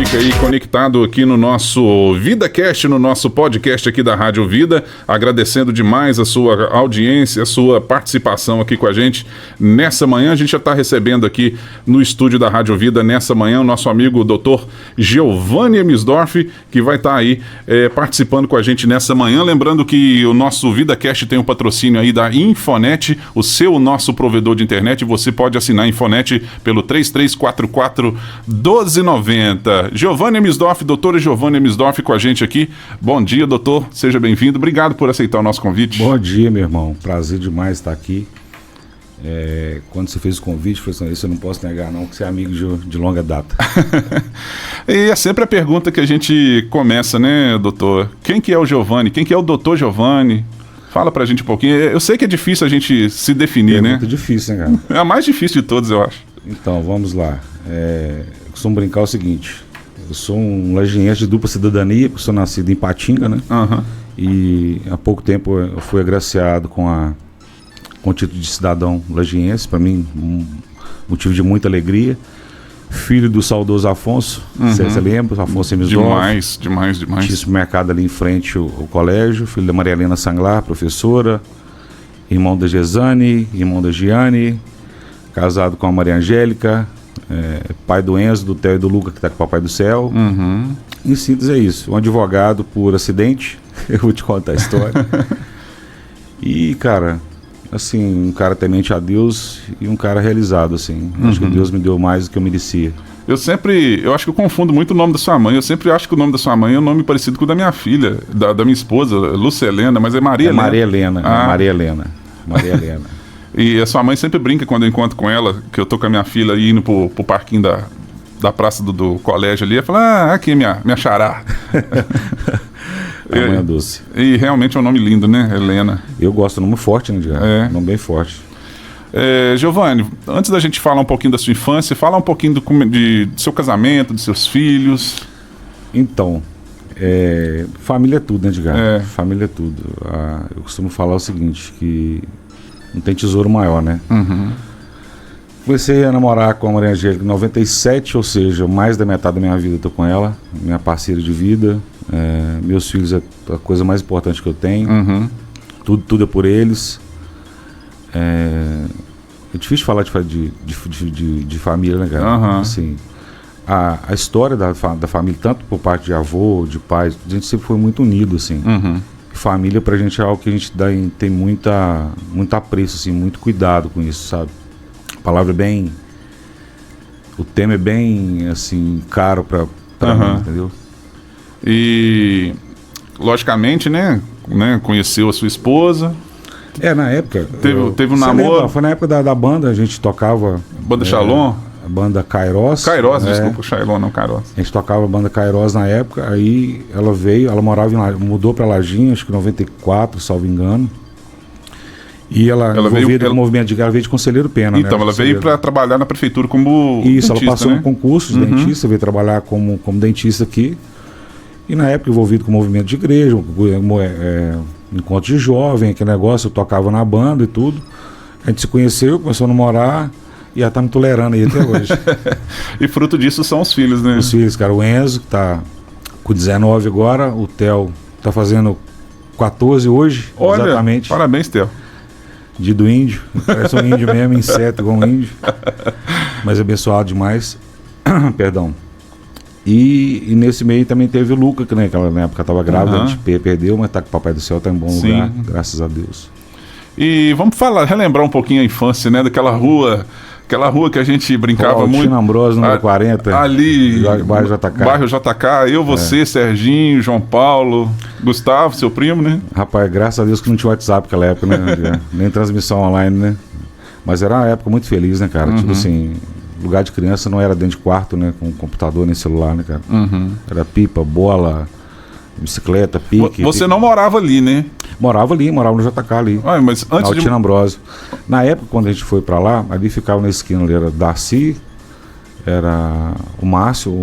gente aí conectado aqui no nosso VidaCast, no nosso podcast aqui da Rádio Vida, agradecendo demais a sua audiência, a sua participação aqui com a gente nessa manhã. A gente já está recebendo aqui no estúdio da Rádio Vida nessa manhã o nosso amigo Dr. Giovanni Emsdorf, que vai estar aí participando com a gente nessa manhã. Lembrando que o nosso VidaCast tem um patrocínio aí da Infonet, nosso provedor de internet. Você pode assinar a Infonet pelo 3344-1290. Giovanni Emsdorf, doutor Giovanni Emsdorf com a gente aqui. Bom dia, doutor. Seja bem-vindo. Obrigado por aceitar o nosso convite. Bom dia, meu irmão. Prazer demais estar aqui. Quando você fez o convite, eu falei assim, isso eu não posso negar não, que você é amigo de longa data. E é sempre a pergunta que a gente começa, né, doutor? Quem que é o Giovanni? Quem que é o doutor Giovanni? Fala pra gente um pouquinho. Eu sei que é difícil a gente se definir, né? É muito difícil, né, cara? É a mais difícil de todos, eu acho. Então, vamos lá. Eu costumo brincar o seguinte. Eu sou um lagiense de dupla cidadania, porque sou nascido em Patinga, né? Uhum. E há pouco tempo eu fui agraciado com o título de cidadão lagiense, para mim um motivo de muita alegria. Filho do saudoso Afonso, você lembra? Afonso Emsdorf. Demais. Tinha supermercado ali em frente ao colégio. Filho da Maria Helena Sanglar, professora. Irmão da Gesane, irmão da Giane. Casado com a Maria Angélica. Pai do Enzo, do Theo e do Luca, que está com o Papai do Céu. Uhum. Em síntese é isso. Um advogado por acidente. Eu vou te contar a história. E, cara, assim, um cara temente a Deus e um cara realizado, assim. Acho que Deus me deu mais do que eu merecia. Eu acho que eu confundo muito o nome da sua mãe. Eu sempre acho que o nome da sua mãe é um nome parecido com o da minha filha, da minha esposa, Lúcia Helena, mas é Maria Helena. Maria Helena, Maria Helena. E a sua mãe sempre brinca quando eu encontro com ela, que eu tô com a minha filha indo pro parquinho da praça do colégio ali, ela fala, aqui minha xará. A mãe é doce. E realmente é um nome lindo, né, Helena? Eu gosto do nome forte, né, Diego? Um nome bem forte. Giovanni, antes da gente falar um pouquinho da sua infância, fala um pouquinho do seu casamento, dos seus filhos. Então, família é tudo, né, Diego? Família é tudo. Eu costumo falar o seguinte, que não tem tesouro maior, né? Uhum. Comecei a namorar com a Maria Angélica em 97, ou seja, mais da metade da minha vida eu tô com ela, minha parceira de vida. Meus filhos é a coisa mais importante que eu tenho. Uhum. Tudo é por eles. É difícil falar de família, né, cara? Uhum. Assim, a história da família, tanto por parte de avô, de pai, a gente sempre foi muito unido, assim. Uhum. Família pra gente é algo que a gente tem muito apreço, assim, muito cuidado com isso, sabe? A palavra o tema é bem, assim, caro pra mim, entendeu? E, logicamente, né, conheceu a sua esposa. Na época. Teve um namoro. Lembra? Foi na época da banda, a gente tocava. Banda Shalom? A banda Kairos. Desculpa, Shalom, não Kairos. A gente tocava a banda Kairos na época, aí ela mudou pra Lajinha, acho que em 94, salvo engano. E ela veio com o movimento ela veio de Conselheiro Pena, então, né? Ela veio para trabalhar na prefeitura como dentista, ela passou no concurso de dentista, veio trabalhar como dentista aqui. E na época envolvido com o movimento de igreja, encontro de jovem, aquele negócio, eu tocava na banda e tudo. A gente se conheceu, começou a namorar e ela tá me tolerando aí até hoje. E fruto disso são os filhos, né? Os filhos, cara, o Enzo, que tá com 19 agora, o Theo tá fazendo 14 hoje. Olha, exatamente. Parabéns, Theo. Dia do índio, parece um índio mesmo, inseto igual um índio, mas abençoado demais. Perdão. E nesse meio também teve o Luca, que na época estava grávida, a gente perdeu, mas tá com o Papai do Céu, tá em bom lugar, graças a Deus. E vamos relembrar um pouquinho a infância, né, daquela rua que a gente brincava muito. Altino Ambrosio, número 40. Ali, bairro JK. Bairro JK, eu, você, Serginho, João Paulo, Gustavo, seu primo, né? Rapaz, graças a Deus que não tinha WhatsApp naquela época, né? Nem transmissão online, né? Mas era uma época muito feliz, né, cara? Tipo assim, lugar de criança não era dentro de quarto, né? Com computador nem celular, né, cara? Era pipa, bola, bicicleta, pique. Você não morava ali, né? Morava no JK ali. Mas antes Altino Ambrosio. Na época, quando a gente foi pra lá, ali ficava na esquina, ali era Darcy, era o Márcio,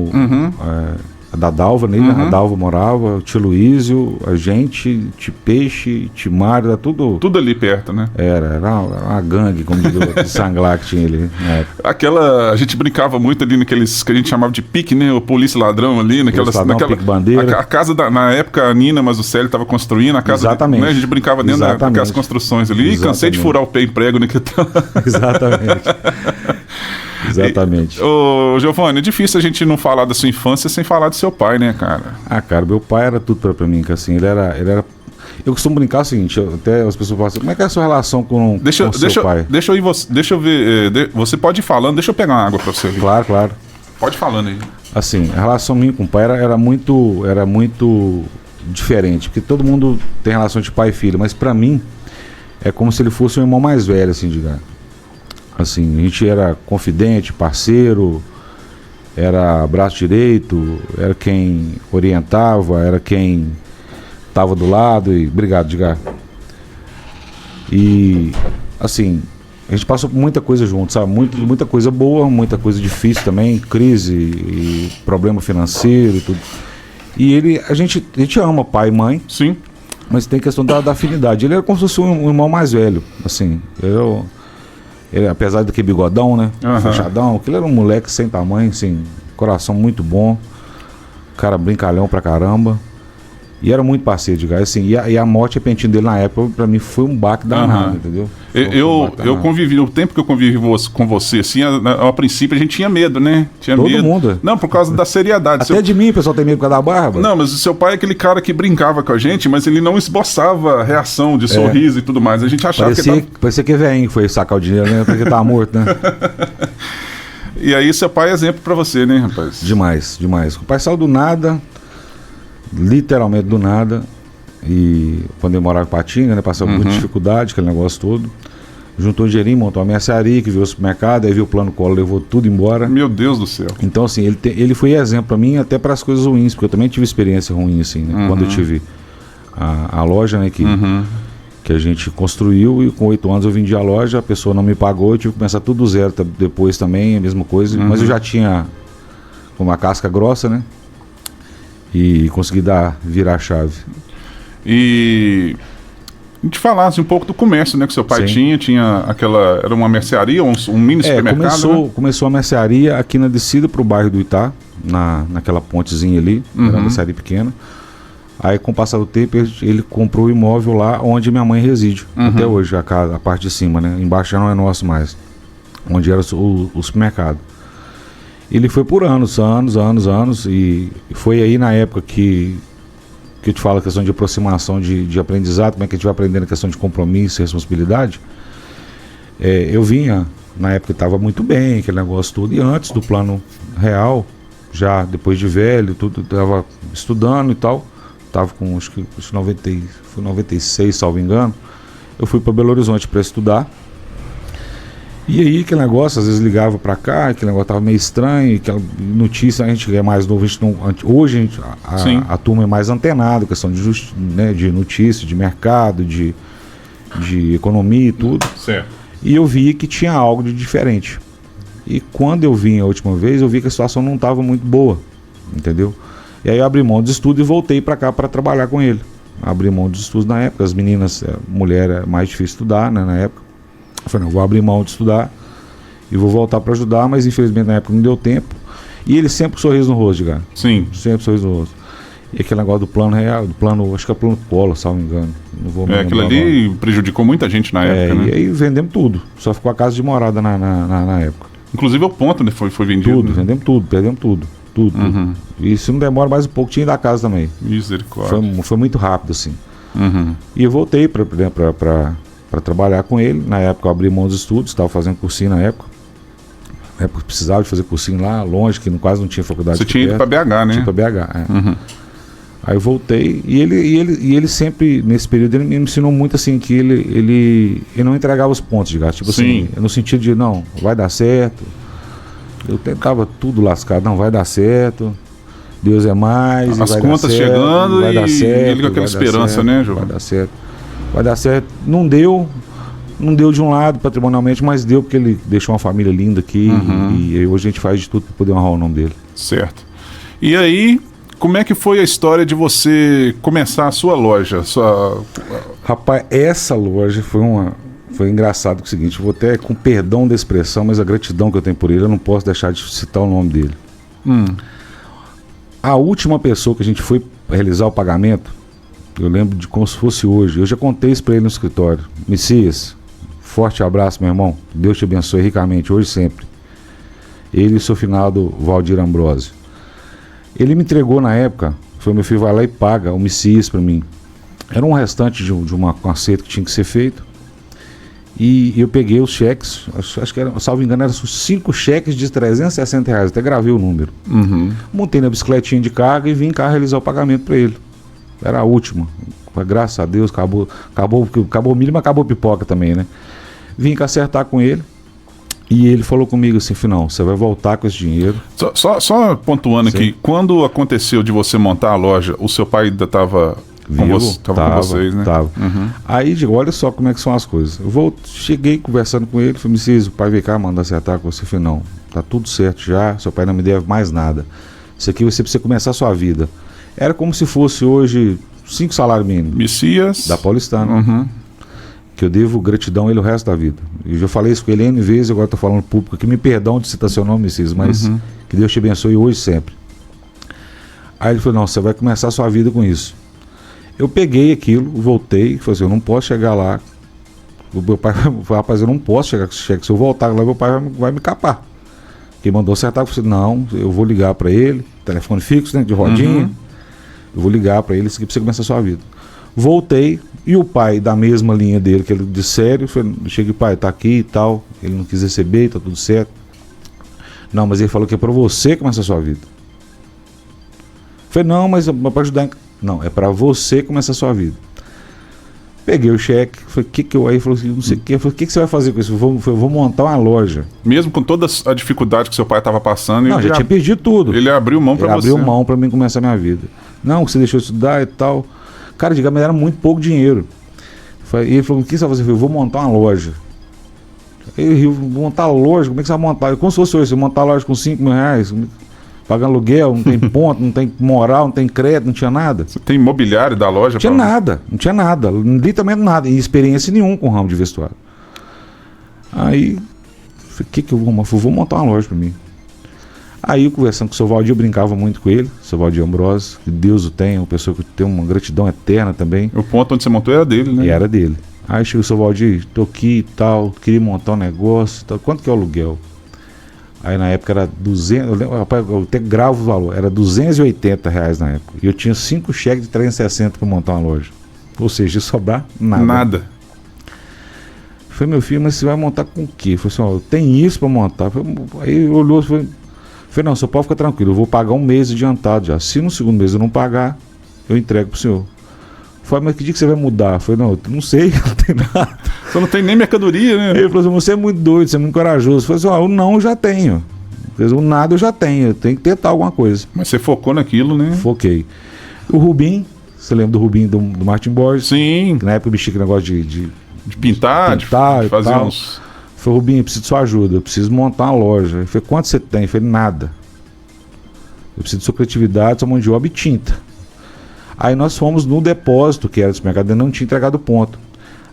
a da Dalva nele, a Dalva morava, o tio Luísio, a gente, tio Peixe, tio Mário, era tudo... Tudo ali perto, né? Era uma gangue, como diz o Sanglá que tinha ali na época. A gente brincava muito ali naqueles que a gente chamava de pique, né? O polícia ladrão ali, pique bandeira. A casa, na época, a Nina, mas o Célio estava construindo, a casa... Exatamente. Né? A gente brincava dentro daquelas construções ali. E cansei de furar o pé em prego, né? Exatamente. Exatamente. Ô, Giovanni, é difícil a gente não falar da sua infância sem falar do seu pai, né, cara? Cara, meu pai era tudo pra mim, que assim, ele era... Eu costumo brincar o seguinte, até as pessoas falam assim, como é que é a sua relação com seu pai? Deixa eu ver, você pode ir falando, deixa eu pegar uma água pra você. Claro. Pode ir falando aí. Assim, a relação minha com o pai era muito diferente, porque todo mundo tem relação de pai e filho, mas pra mim é como se ele fosse um irmão mais velho, assim, digamos. Assim, a gente era confidente, parceiro, era braço direito, era quem orientava, era quem estava do lado e... Obrigado, Edgar. E, assim, a gente passou por muita coisa junto, sabe? Muita coisa boa, muita coisa difícil também, crise e problema financeiro e tudo. E a gente ama pai e mãe. Sim. Mas tem questão da afinidade. Ele era como se fosse um irmão mais velho, assim. Ele, apesar do que bigodão, né? Fechadão, aquele era um moleque sem tamanho, assim, coração muito bom, cara brincalhão pra caramba. E era muito parceiro de gás, assim, e a morte repentina dele na época, pra mim, foi um baque danado, entendeu? Eu convivi, o tempo que eu convivi com você, assim, a princípio a gente tinha medo, né? Todo mundo. Não, por causa da seriedade. Até de mim o pessoal tem medo por causa da barba. Não, mas o seu pai é aquele cara que brincava com a gente, mas ele não esboçava reação de sorriso e tudo mais. A gente achava parecia que velhinho foi sacar o dinheiro, né? Porque tava morto, né? E aí seu pai é exemplo pra você, né, rapaz? Demais. O pai saiu do nada, literalmente do nada, e quando eu morava em Patinga, né, passava muita dificuldade, aquele negócio todo, juntou um dinheirinho, montou uma mercearia, que viu o supermercado, aí viu o plano Collor, levou tudo embora. Meu Deus do céu. Então, assim, ele foi exemplo pra mim até para as coisas ruins, porque eu também tive experiência ruim, assim, né, quando eu tive a loja, né, que a gente construiu, e com 8 anos eu vendi a loja, a pessoa não me pagou, eu tive que começar tudo do zero depois também, a mesma coisa, mas eu já tinha uma casca grossa, né, e consegui virar a chave. E a gente falasse um pouco do comércio, né, que seu pai tinha aquela, era uma mercearia, um mini supermercado, começou a mercearia aqui na descida pro bairro do Itá, naquela pontezinha ali, era uma mercearia pequena. Aí, com o passar do tempo, ele comprou o imóvel lá onde minha mãe reside, até hoje, a parte de cima, né, embaixo já não é nosso mais, onde era o supermercado. Ele foi por anos, e foi aí na época que eu te falo a questão de aproximação, de aprendizado, como é que a gente vai aprendendo a questão de compromisso e responsabilidade. Eu vinha, na época estava muito bem, aquele negócio todo, e antes do plano real, já depois de velho, tudo, estava estudando e tal, estava com acho que 96, salvo engano, eu fui para Belo Horizonte para estudar. E aí aquele negócio, às vezes ligava pra cá, aquele negócio tava meio estranho, aquela notícia, a gente é mais novo, hoje a turma é mais antenada, questão de notícia, de mercado, de economia e tudo. Certo. E eu vi que tinha algo de diferente. E quando eu vim a última vez, eu vi que a situação não estava muito boa, entendeu? E aí eu abri mão dos estudos e voltei pra cá para trabalhar com ele. Abri mão dos estudos na época, as meninas, mulher é mais difícil estudar, né, na época. Eu falei, não, vou abrir mão de estudar e vou voltar para ajudar, mas infelizmente na época não deu tempo. E ele sempre com um sorriso no rosto, cara. Sim. Sempre sorriso no rosto. E aquele negócio do plano real, acho que é plano Collor, se não me engano. Não vou me lembrar aquilo ali prejudicou muita gente na época, né? E aí vendemos tudo. Só ficou a casa de morada na época. Inclusive o ponto, né, foi vendido. Tudo, né? Vendemos tudo, perdemos tudo. Tudo. E se não demora mais um pouco, tinha ido da casa também. Misericórdia. Foi muito rápido, assim. E eu voltei para trabalhar com ele. Na época eu abri mão dos estudos, estava fazendo cursinho na época. Na época eu precisava de fazer cursinho lá, longe, que quase não tinha faculdade. Você tinha ido para BH, né? Tinha para BH, Aí eu voltei, e ele sempre, nesse período, ele me ensinou muito assim, que ele não entregava os pontos de gasto. Tipo assim, no sentido de, não, vai dar certo. Eu tentava tudo lascado, não, vai dar certo. Deus é mais. As contas chegando e ele com aquela esperança, né, João? Vai dar certo. Não deu de um lado patrimonialmente, mas deu porque ele deixou uma família linda aqui e hoje a gente faz de tudo para poder honrar o nome dele. Certo. E aí, Como é que foi a história de você começar a sua loja? Rapaz, essa loja foi engraçado que é o seguinte, eu vou até com perdão da expressão, mas a gratidão que eu tenho por ele, eu não posso deixar de citar o nome dele. A última pessoa que a gente foi realizar o pagamento, eu lembro de como se fosse hoje. Eu já contei isso para ele no escritório. Messias, forte abraço, meu irmão. Deus te abençoe ricamente, hoje e sempre. Ele e o seu finado Valdir Ambrosio. Ele me entregou na época, foi meu filho, vai lá e paga o Messias para mim. Era um restante de um acerto que tinha que ser feito. E eu peguei os cheques, acho que era, salvo engano, eram 5 cheques de R$360, até gravei o número. Montei na bicicletinha de carga e vim cá realizar o pagamento para ele. Era a última. Graças a Deus, acabou o milho, mas acabou a pipoca também, né? Vim cá acertar com ele. E ele falou comigo assim, Finão, você vai voltar com esse dinheiro. Só pontuando aqui, quando aconteceu de você montar a loja, o seu pai ainda estava com vocês, né? Tava. Aí digo, olha só como é que são as coisas. Cheguei conversando com ele, falei, Messias, o pai veio cá, manda acertar com você. Eu falei, não, tá tudo certo já, seu pai não me deve mais nada. Isso aqui você precisa começar a sua vida. Era como se fosse hoje 5 salários mínimos. Messias. Da Paulistana. Que eu devo gratidão a ele o resto da vida. Eu já falei isso com ele N vezes, agora estou falando público aqui, me perdão de citar seu nome, Messias, mas que Deus te abençoe hoje e sempre. Aí ele falou, não, você vai começar a sua vida com isso. Eu peguei aquilo, voltei, falei assim, eu não posso chegar lá. O meu pai falou, rapaz, eu não posso chegar com esse cheque, se eu voltar lá, meu pai vai me capar. Quem mandou acertar, eu falei, não, eu vou ligar para ele, telefone fixo, né, de rodinha, eu vou ligar para ele, isso aqui pra você começar a sua vida. Voltei, e o pai da mesma linha dele, que ele de sério, cheguei, pai, tá aqui e tal, ele não quis receber, tá tudo certo. Não, mas ele falou que é para você começar a sua vida. Falei, não, mas para ajudar. Não, é para você começar a sua vida. Peguei o cheque, falei, aí falou assim, não sei o que, falei, o que você vai fazer com isso? Eu vou montar uma loja. Mesmo com toda a dificuldade que seu pai estava passando, não, já tinha perdido tudo. Ele abriu mão para você. Abriu mão para mim começar a minha vida. Não, você deixou de estudar e tal. Cara, digamos, era muito pouco dinheiro. E ele falou, o que você vai fazer? Eu falei, vou montar uma loja. Ele riu, vou montar loja, como é que você vai montar? Como se fosse hoje, você montar a loja com R$5.000, pagando aluguel, não tem ponto, não tem moral, não tem crédito, não tinha nada. Você tem imobiliário da loja? Não tinha nada, literalmente nada, e experiência nenhuma com o ramo de vestuário. Aí, falei, o que eu vou montar? Vou montar uma loja para mim. Aí, conversando com o seu Valdir, eu brincava muito com ele, o seu Valdir Ambrosio, que Deus o tenha, uma pessoa que tem uma gratidão eterna também. O ponto onde você montou era dele, né? E era dele. Aí chegou o seu Valdir, tô aqui e tal, queria montar um negócio e tal. Quanto que é o aluguel? Aí na época era 200, eu até gravo o valor, era R$280 na época. E eu tinha 5 cheques de 360 para montar uma loja. Ou seja, ia sobrar nada. Nada. Falei, meu filho, mas você vai montar com o quê? Falei assim, ó, tem isso para montar. Aí olhou, falei, não, seu pode ficar tranquilo, eu vou pagar um mês adiantado já. Se no segundo mês eu não pagar, eu entrego pro senhor. Falei, mas que dia que você vai mudar? Falei, não, eu não sei, não tem nada. Você não tem nem mercadoria, né? Ele falou assim, você é muito doido, você é muito corajoso. Eu falei assim, o não eu já tenho. O nada eu já tenho, eu tenho que tentar alguma coisa. Mas você focou naquilo, né? Foquei. O Rubim, você lembra do Rubim do Martin Borges? Sim. Que na época eu mexia com negócio de pintar, de fazer tal. uns... Falei, Rubinho, eu preciso de sua ajuda, eu preciso montar uma loja. Ele falou, quanto você tem? Eu falei, nada. Eu preciso de sua criatividade, sua mão de obra e tinta. Aí nós fomos no depósito, que era do supermercado, não tinha entregado ponto.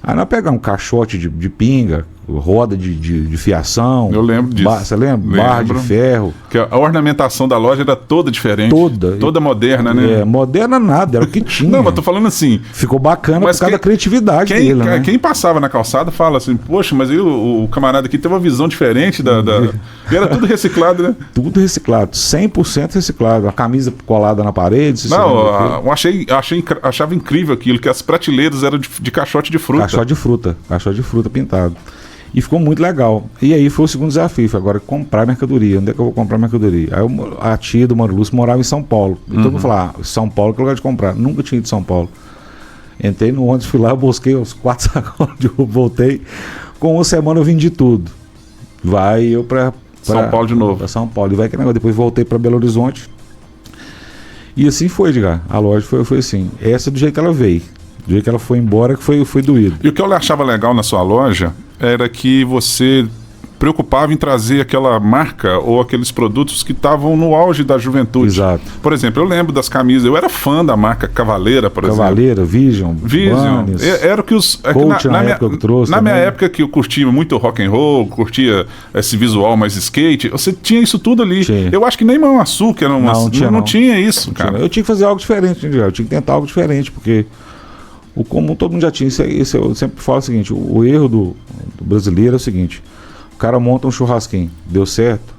Aí nós pegamos um caixote de pinga, roda de fiação. Eu lembro disso. Você lembra? Barra de ferro. Que a ornamentação da loja era toda diferente. Toda moderna, né? É, moderna nada, era o que tinha. Não, mas tô falando assim... Ficou bacana por causa da criatividade dele, né? Quem passava na calçada fala assim, poxa, mas aí o camarada aqui teve uma visão diferente E era tudo reciclado, né? Tudo reciclado, 100% reciclado. A camisa colada na parede. Não, achava incrível aquilo, que as prateleiras eram de caixote de fruta. Caixote de fruta pintado. E ficou muito legal. E aí foi o segundo desafio, foi agora comprar mercadoria. Onde é que eu vou comprar mercadoria? Aí a tia do Mauro Lúcio morava em São Paulo. E todo mundo falava, São Paulo que é o lugar de comprar. Nunca tinha ido de São Paulo. Entrei no ônibus, fui lá, busquei os 4 sacolas de roupa, voltei. Com uma semana eu vendi tudo. Vai eu pra São Paulo de novo. Pra São Paulo. E vai que negócio. Depois voltei pra Belo Horizonte. E assim foi, Edgar. A loja foi assim. Essa do jeito que ela veio. Do jeito que ela foi embora, que foi doído. E o que eu achava legal na sua loja era que você preocupava em trazer aquela marca ou aqueles produtos que estavam no auge da juventude. Exato. Por exemplo, eu lembro das camisas, eu era fã da marca Cavaleira, por exemplo. Cavaleira, Vision. Bunnies, era o que os... Coach na época que eu trouxe. Na minha época que eu curtia muito rock and roll, curtia esse visual mais skate, você tinha isso tudo ali. Tinha. Eu acho que nem Mão Açúcar era uma... Não tinha isso, não cara. tinha. Eu tinha que fazer algo diferente, né? Eu tinha que tentar algo diferente, porque o comum todo mundo já tinha. Isso eu sempre falo o seguinte, o erro do brasileiro é o seguinte, o cara monta um churrasquinho, deu certo,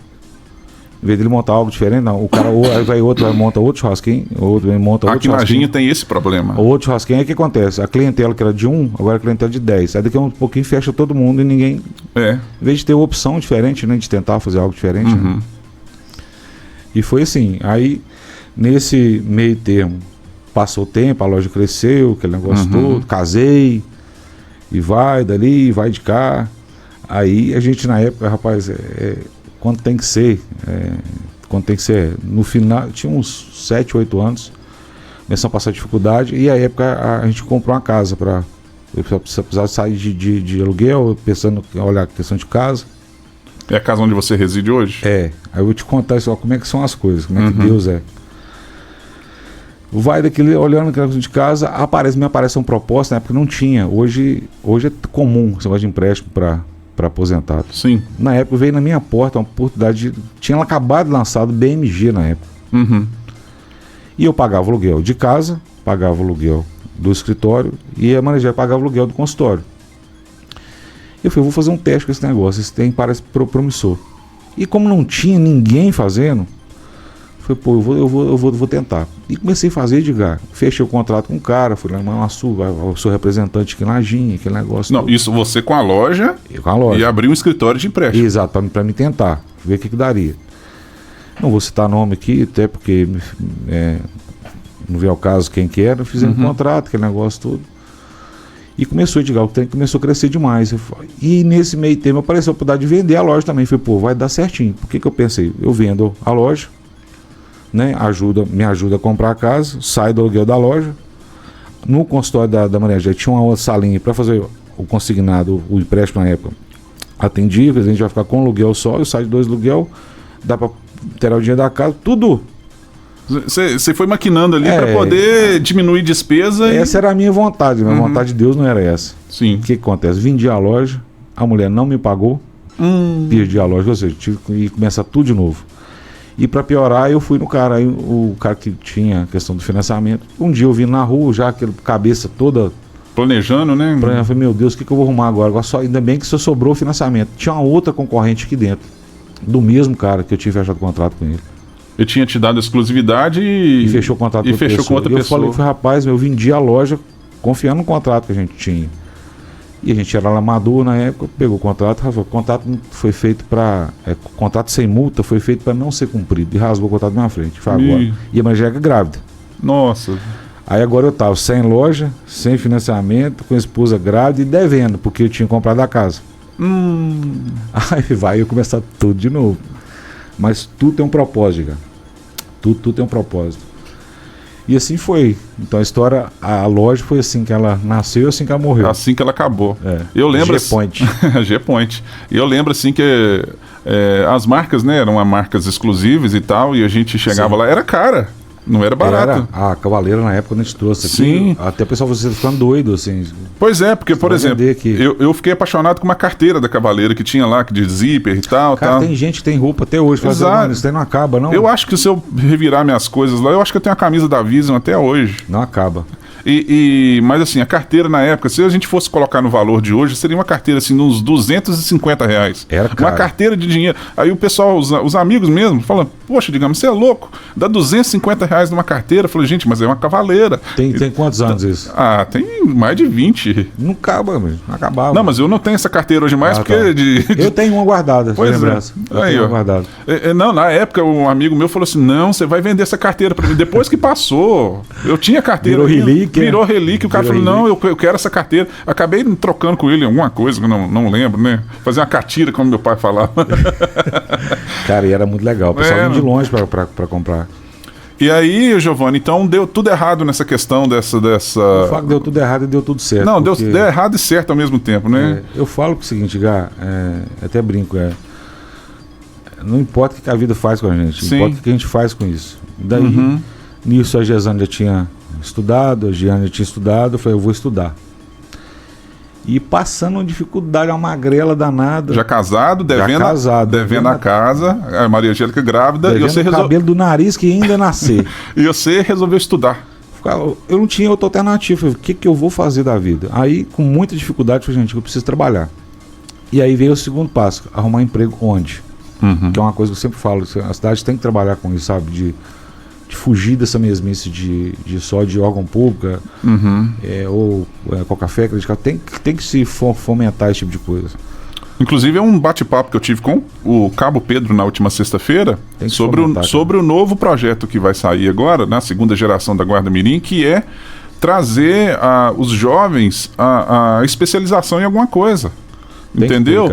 em vez dele montar algo diferente, não, o cara vai monta outro churrasquinho, outro monta outro churrasquinho. Aqui na Ginha tem esse problema. O outro churrasquinho, aí o que acontece? A clientela que era de 1, agora a clientela de 10. Aí daqui a um pouquinho fecha todo mundo e ninguém... Em vez de ter uma opção diferente, né? De tentar fazer algo diferente. Né? E foi assim. Aí, nesse meio termo, passou o tempo, a loja cresceu, aquele negócio todo, casei, e vai dali, vai de cá. Aí a gente na época, rapaz, quando tem que ser, no final, tinha uns 7, 8 anos, começamos a passar dificuldade, e a época a gente comprou uma casa para eu precisava sair de aluguel, pensando em olhar a questão de casa. É a casa onde você reside hoje? Aí eu vou te contar isso, ó, como é que são as coisas, como é que Deus é. Vai daquele, olhando aquela coisa de casa, me aparece uma proposta, na época não tinha, hoje é comum esse negócio de empréstimo para aposentado. Sim. Na época veio na minha porta uma oportunidade, tinha acabado de lançado BMG na época. E eu pagava o aluguel de casa, pagava o aluguel do escritório e a manager pagava o aluguel do consultório. Eu falei, vou fazer um teste com esse negócio, esse tem parece promissor. E como não tinha ninguém fazendo, falei, pô, eu vou tentar. E comecei a fazer, Edgar. Fechei o contrato com o cara, fui lá em Manhuaçu, eu sou representante aqui na Ginha, aquele negócio. Não, todo. Isso você com a loja, e abriu um escritório de empréstimo. Exato, para me tentar, ver o que daria. Não vou citar nome aqui, até porque não veio ao caso quem que era, fizemos um contrato, aquele negócio todo. E começou, Edgar, o trem começou a crescer demais. E nesse meio tempo apareceu a oportunidade de vender a loja também. Falei, pô, vai dar certinho. Por que eu pensei? Eu vendo a loja, né, me ajuda a comprar a casa, saio do aluguel da loja. No consultório da Maria já tinha uma outra salinha para fazer o consignado, o empréstimo na época. Atendi, a gente vai ficar com o aluguel só, eu saio de 2 aluguel, dá para ter o dinheiro da casa, tudo. Você foi maquinando ali para poder diminuir despesa. Essa era a minha vontade, mas a vontade de Deus não era essa. Sim. O que acontece? Vendi a loja, a mulher não me pagou, perdi a loja, ou seja, tive que começar tudo de novo. E para piorar, eu fui no cara, aí o cara que tinha a questão do financiamento. Um dia eu vim na rua, já aquela cabeça toda planejando, né? Eu falei, meu Deus, o que eu vou arrumar agora? Ainda bem que só sobrou o financiamento. Tinha uma outra concorrente aqui dentro, do mesmo cara que eu tinha fechado o contrato com ele. Eu tinha te dado exclusividade e fechou o contrato com outra pessoa. Eu falei, rapaz, eu vendi a loja confiando no contrato que a gente tinha. E a gente era amador na época, pegou o contrato, o contrato foi feito para... contrato sem multa foi feito para não ser cumprido. E rasgou o contrato na minha frente. Falei, agora. E a mulher era grávida. Nossa. Aí agora eu tava sem loja, sem financiamento, com a esposa grávida e devendo, porque eu tinha comprado a casa. Aí vai eu começar tudo de novo. Mas tudo tem um propósito, cara. Tudo tem um propósito. E assim foi. Então a história, a loja foi assim que ela nasceu e assim que ela morreu. Assim que ela acabou. Eu lembro G-Point. G-Point. E eu lembro assim que as marcas, né, eram marcas exclusivas e tal, e a gente chegava lá, era cara. Não era barato. A Cavaleira na época quando a gente trouxe aqui. Sim. Até o pessoal você ficando doido, assim. Pois é, porque, por exemplo, eu fiquei apaixonado com uma carteira da Cavaleira que tinha lá, de zíper e tal. Cara, tem gente que tem roupa até hoje. Exato. Isso daí não acaba, não. Eu acho que se eu revirar minhas coisas lá, eu acho que eu tenho a camisa da Vision até hoje. Não acaba. Mas assim, a carteira na época, se a gente fosse colocar no valor de hoje, seria uma carteira assim, de uns R$250. Era caro. Uma carteira de dinheiro. Aí o pessoal, os amigos mesmo, falam, poxa, digamos, você é louco, dá R$250 numa carteira. Eu falei, gente, mas é uma Cavaleira. Tem quantos anos isso? Tem mais de 20. Não acaba, mesmo. Não acabava. Não, mas eu não tenho essa carteira hoje mais, porque... Eu tenho uma guardada, pois lembrança. Aí, ó. Guardada. Não, na época, um amigo meu falou assim, não, você vai vender essa carteira pra mim. Depois que passou, eu tinha carteira. Virou relíquia. O cara falou, não, eu quero essa carteira. Acabei trocando com ele alguma coisa, que eu não lembro, né? Fazer uma catira, como meu pai falava. Cara, e era muito legal. O pessoal vinha de longe pra comprar. E aí, Giovanni, então deu tudo errado nessa questão dessa... O fato deu tudo errado e deu tudo certo. Não, deu errado e certo ao mesmo tempo, né? Eu falo que o seguinte, Gá, até brinco, não importa o que a vida faz com a gente, Sim. importa o que a gente faz com isso. Daí, nisso a Gesane já tinha estudado, a Giane já tinha estudado, eu falei, eu vou estudar. E passando uma dificuldade, uma magrela danada. Já casado, devendo a casa, a Maria Angélica grávida, e você o cabelo do nariz que ainda nascer. E você resolveu estudar. Eu não tinha outra alternativa. Falei, o que eu vou fazer da vida? Aí, com muita dificuldade, eu falei, gente, eu preciso trabalhar. E aí veio o segundo passo, arrumar emprego onde? Que é uma coisa que eu sempre falo, a cidade tem que trabalhar com isso, sabe? De fugir dessa mesmice de só de órgão público, ou com café, tem que se fomentar esse tipo de coisa. Inclusive é um bate-papo que eu tive com o Cabo Pedro na última sexta-feira sobre o novo projeto que vai sair agora, na segunda geração da Guarda Mirim, que é trazer os jovens a especialização em alguma coisa. Entendeu?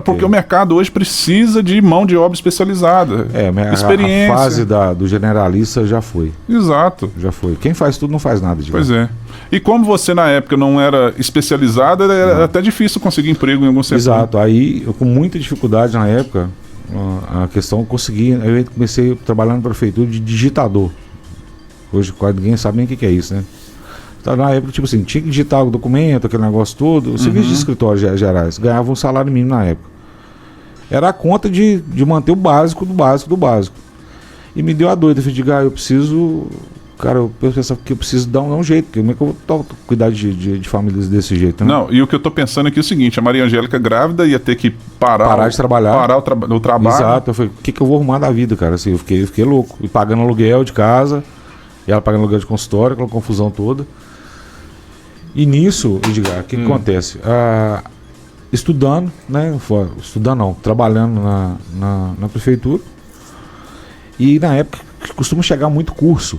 Porque o mercado hoje precisa de mão de obra especializada. Experiência. A fase do generalista já foi. Exato. Já foi. Quem faz tudo não faz nada. Pois é. E como você na época não era especializado, era até difícil conseguir emprego em algum setor. Exato. Aí eu com muita dificuldade na época, a questão eu consegui, eu comecei trabalhando na prefeitura de digitador. Hoje quase ninguém sabe nem o que é isso, né? Então, na época, tipo assim, tinha que digitar o documento, aquele negócio todo. O serviço de escritório gerais ganhava um salário mínimo na época. Era a conta de manter o básico do básico do básico. E me deu a doida. Eu falei, eu preciso... Cara, eu pensava que eu preciso dar um jeito. Como é que eu vou cuidar de famílias desse jeito? Né? Não, e o que eu tô pensando aqui é o seguinte, a Maria Angélica grávida ia ter que parar de trabalhar. Parar o trabalho. Exato. Eu falei, o que eu vou arrumar da vida, cara? Assim, eu fiquei louco. E pagando aluguel de casa, e ela pagando aluguel de consultório, aquela confusão toda. E nisso, Edgar, o que acontece? Estudando, né? Estudando não, trabalhando na prefeitura. E na época costuma chegar muito curso.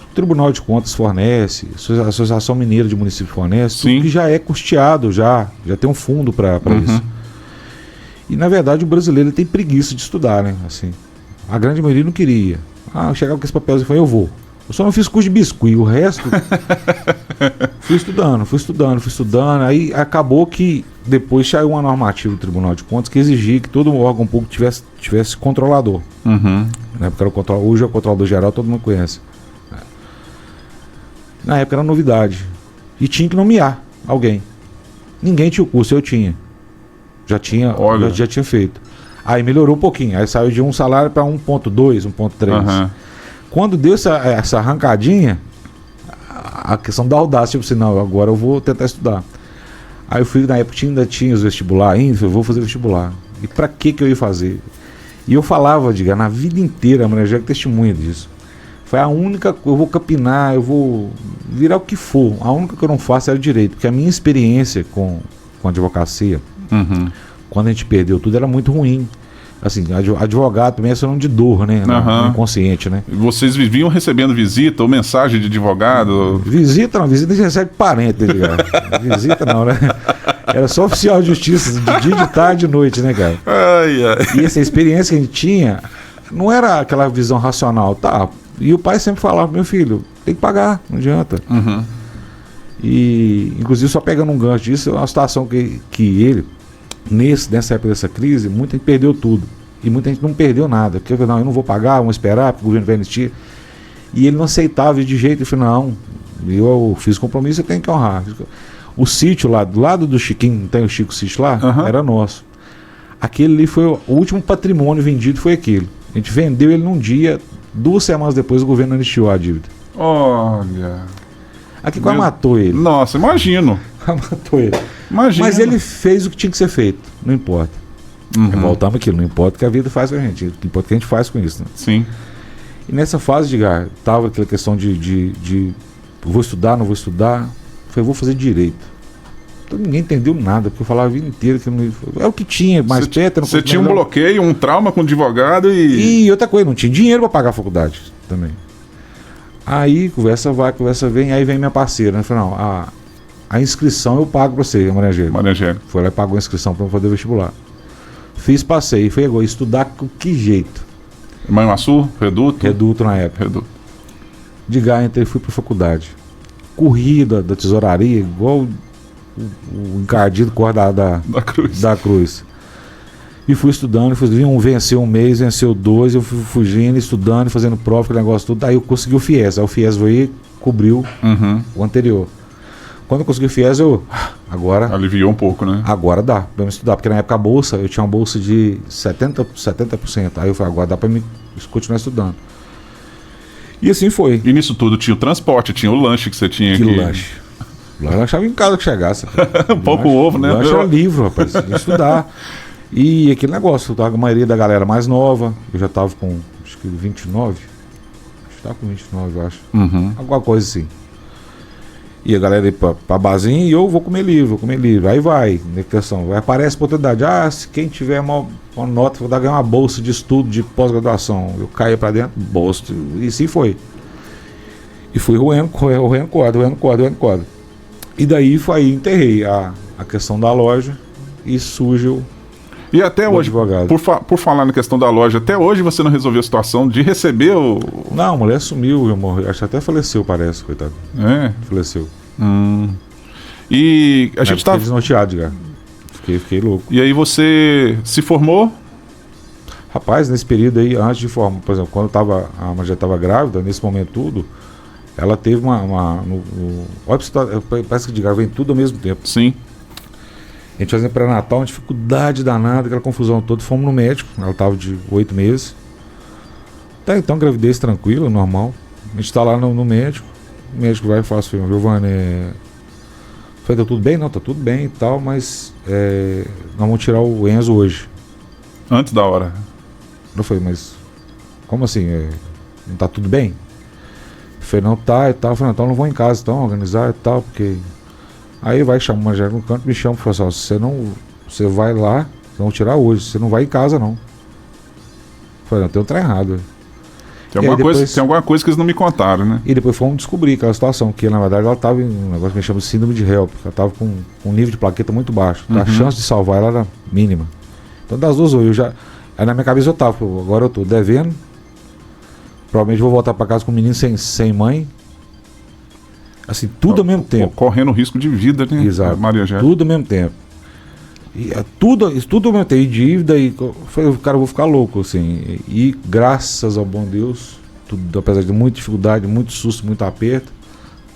O Tribunal de Contas fornece, a Associação Mineira de Municípios fornece, tudo que já é custeado, já tem um fundo para isso. E na verdade o brasileiro tem preguiça de estudar, né? Assim, a grande maioria não queria. Eu chegava com esse papelzinho e falei, eu vou. Eu só não fiz curso de biscuit, o resto fui estudando. Aí acabou que depois saiu uma normativa do Tribunal de Contas que exigia que todo órgão público tivesse controlador. Na época era hoje é o controlador geral, todo mundo conhece. Na época era novidade. E tinha que nomear alguém. Ninguém tinha o curso, eu tinha. Já tinha feito. Aí melhorou um pouquinho. Aí saiu de um salário para 1.2, 1.3. Quando deu essa arrancadinha, a questão da audácia, tipo assim, não, agora eu vou tentar estudar. Aí eu fui, na época ainda tinha os vestibular ainda, eu vou fazer vestibular. E pra que eu ia fazer? E eu falava, na vida inteira, a Maria Angélica testemunha disso. Foi a única, eu vou capinar, eu vou virar o que for. A única que eu não faço era direito, porque a minha experiência com a advocacia, quando a gente perdeu tudo, era muito ruim. Assim, advogado também é sinônimo de dor, né? Inconsciente, né? Vocês viviam recebendo visita ou mensagem de advogado? Visita a gente recebe parente, cara. Visita não, né? Era só oficial de justiça, de dia, de tarde, de noite, né, cara? E essa experiência que a gente tinha, não era aquela visão racional, tá? E o pai sempre falava, meu filho, tem que pagar, não adianta. E, inclusive, só pegando um gancho disso, é uma situação que ele... Nessa época dessa crise, muita gente perdeu tudo. E muita gente não perdeu nada. Porque eu não vou pagar, vamos esperar, porque o governo vai anistia. E ele não aceitava de jeito. Ele falou, não, eu fiz compromisso, eu tenho que honrar. O sítio lá, do lado do Chiquinho, não tem o Chico Sítio lá? Era nosso. Aquele ali foi o último patrimônio vendido, foi aquele. A gente vendeu ele num dia, 2 semanas depois o governo anistiou a dívida. Olha... Aqui quase matou ele. Nossa, imagino. Matou ele. Imagina. Mas ele fez o que tinha que ser feito, não importa. Voltamos aquilo, não importa o que a vida faz com a gente, não importa o que a gente faz com isso. Né? Sim. E nessa fase, tava aquela questão de vou estudar, não vou estudar. Eu falei, vou fazer direito. Então ninguém entendeu nada, porque eu falava a vida inteira que não... É o que tinha, mais perto. Você tinha um bloqueio, um trauma com o advogado e... E outra coisa, não tinha dinheiro para pagar a faculdade também. Aí, conversa vai, conversa vem, aí vem minha parceira, né? Falei, não, a inscrição eu pago pra você, Maria Angélica. Foi lá e pagou a inscrição pra eu fazer vestibular. Fiz, passei, foi agora, estudar com que jeito? Manhuaçu, Reduto? Reduto na época. De Gaia entrei e fui pra faculdade. Corri da tesouraria, igual o encardido corre da cruz. E fui estudando, venceu um mês, venceu 2, eu fui fugindo, estudando, fazendo prova, aquele negócio tudo. Aí eu consegui o FIES. Aí o FIES veio e cobriu o anterior. Quando eu consegui o FIES, agora... Aliviou um pouco, né? Agora dá pra me estudar, porque na época a bolsa, eu tinha uma bolsa de 70%. Aí eu falei, agora dá pra me continuar estudando. E assim foi. E nisso tudo tinha o transporte, tinha o lanche que você tinha aqui. Que lanche? O lanche achava em casa que chegasse. Um pouco ovo, né? O lanche era livro, rapaz, ia estudar. E aquele negócio, a maioria da galera mais nova, eu já tava com, acho que 29. Acho que tava com 29, eu acho. Alguma coisa assim. E a galera ia pra barzinho e eu vou comer livro. Aí vai, na questão, vai aparece a oportunidade. Se quem tiver uma nota, vou ganhar uma bolsa de estudo de pós-graduação. Eu caía pra dentro, bolsa, e assim foi. E fui roendo corda. E daí enterrei a questão da loja e surge o... E até hoje, por falar na questão da loja, até hoje você não resolveu a situação de receber o... Não, a mulher sumiu, eu morri. Acho que até faleceu, parece, coitado. É? Faleceu. E a gente tava... Fiquei desnorteado, cara. Fiquei louco. E aí você se formou? Rapaz, nesse período aí, antes de formar, por exemplo, quando a mulher já estava grávida, nesse momento tudo, ela teve parece que de grávida vem tudo ao mesmo tempo. Sim. A gente fazendo pré-natal, uma dificuldade danada, aquela confusão toda. Fomos no médico, ela estava de 8 meses. Tá, então, gravidez tranquila, normal. A gente está lá no médico. O médico vai e fala assim, Giovanni, tá tudo bem? Não, tá tudo bem e tal, mas nós vamos tirar o Enzo hoje. Antes da hora. Eu falei, mas como assim? Não tá tudo bem? Eu falei, não tá e tal. Eu falei, então não vou em casa, então, organizar e tal, porque... Aí vai, chama uma mulher no canto, me chama e fala assim, você vai lá, vamos tirar hoje, você não vai em casa não. Eu falei, não, tem um trem errado. Tem alguma coisa que eles não me contaram, né? E depois fomos descobrir aquela situação, que na verdade ela estava em um negócio que a gente chama de síndrome de HELP, ela estava com um nível de plaqueta muito baixo, a chance de salvar ela era mínima. Então das duas, aí na minha cabeça eu tava, agora eu tô devendo, provavelmente vou voltar para casa com um menino sem mãe, assim, tudo ao mesmo tempo. Correndo risco de vida, né? Exato. Maria Angélica. Tudo ao mesmo tempo. E tudo ao mesmo tempo. E dívida, e falei, cara, eu vou ficar louco, assim. E graças ao bom Deus, tudo, apesar de muita dificuldade, muito susto, muito aperto,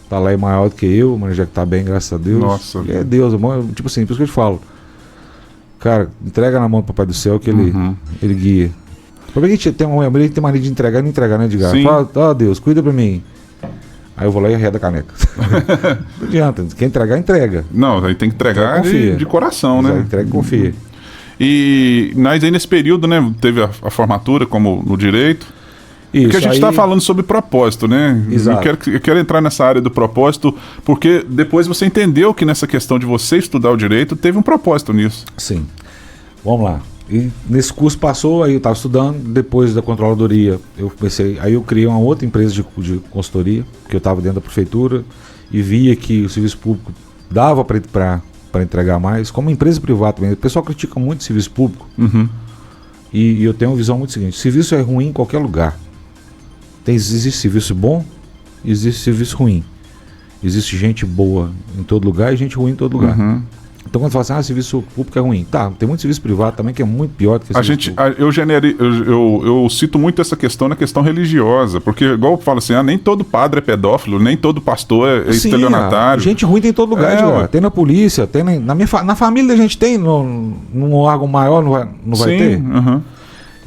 tá lá é maior do que eu, mas já que tá bem, graças a Deus. Nossa. E é Deus, tipo assim, por isso que eu te falo. Cara, entrega na mão do Papai do Céu que ele guia. Porque a gente tem mania de entregar e não entregar, né, Edgar? Fala, Deus, cuida pra mim. Aí eu vou lá e arredo a caneca. Não adianta, quem entregar, entrega. Não, aí tem que entregar de coração, né? Entrega e confia. Mas aí nesse período, né, teve a formatura como no direito. Isso, porque a gente está falando sobre propósito, né? Exato. Eu quero entrar nessa área do propósito, porque depois você entendeu que nessa questão de você estudar o direito, teve um propósito nisso. Sim. Vamos lá. E nesse curso passou, aí eu estava estudando, depois da controladoria, aí eu criei uma outra empresa de consultoria, que eu estava dentro da prefeitura, e via que o serviço público dava para entregar mais, como empresa privada também. O pessoal critica muito o serviço público, e eu tenho uma visão muito seguinte: serviço é ruim em qualquer lugar. Existe serviço bom, existe serviço ruim. Existe gente boa em todo lugar e gente ruim em todo lugar. Então quando fala assim, serviço público é ruim. Tá, tem muito serviço privado também que é muito pior do que serviço público. Eu cito muito essa questão na questão religiosa, porque igual eu falo assim, nem todo padre é pedófilo, nem todo pastor é estelionatário. Gente ruim tem em todo lugar, tem na polícia, tem na família a gente tem, num órgão maior não vai ter.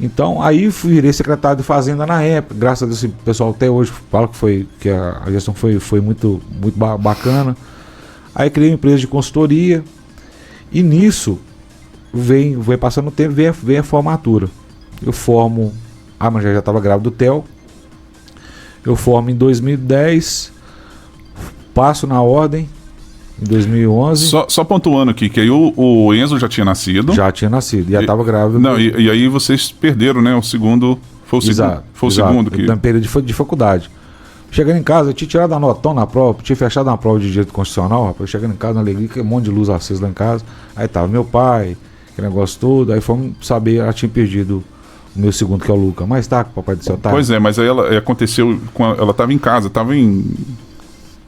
Então aí virei secretário de Fazenda na época, graças a Deus o pessoal até hoje fala que a gestão foi muito, muito bacana. Aí criei uma empresa de consultoria. E nisso, vem passando o tempo, vem a formatura. Eu formo, mas já estava grávida do Theo. Eu formo em 2010, passo na ordem, em 2011. Só pontuando aqui, que aí o Enzo já tinha nascido. Já tinha nascido, já estava grávida. Não, e aí vocês perderam, né? O segundo, foi o segundo. Foi o segundo que... No período de faculdade. Chegando em casa, eu tinha tirado a notão na prova, tinha fechado uma prova de direito constitucional, rapaz. Chegando em casa, na alegria, que um monte de luz acesa lá em casa. Aí tava meu pai, aquele negócio todo. Aí fomos saber, ela tinha perdido O meu segundo, que é o Luca. Mas tá, que o Papai do Céu tá. Pois é, mas aí aconteceu, ela estava em casa, estava em...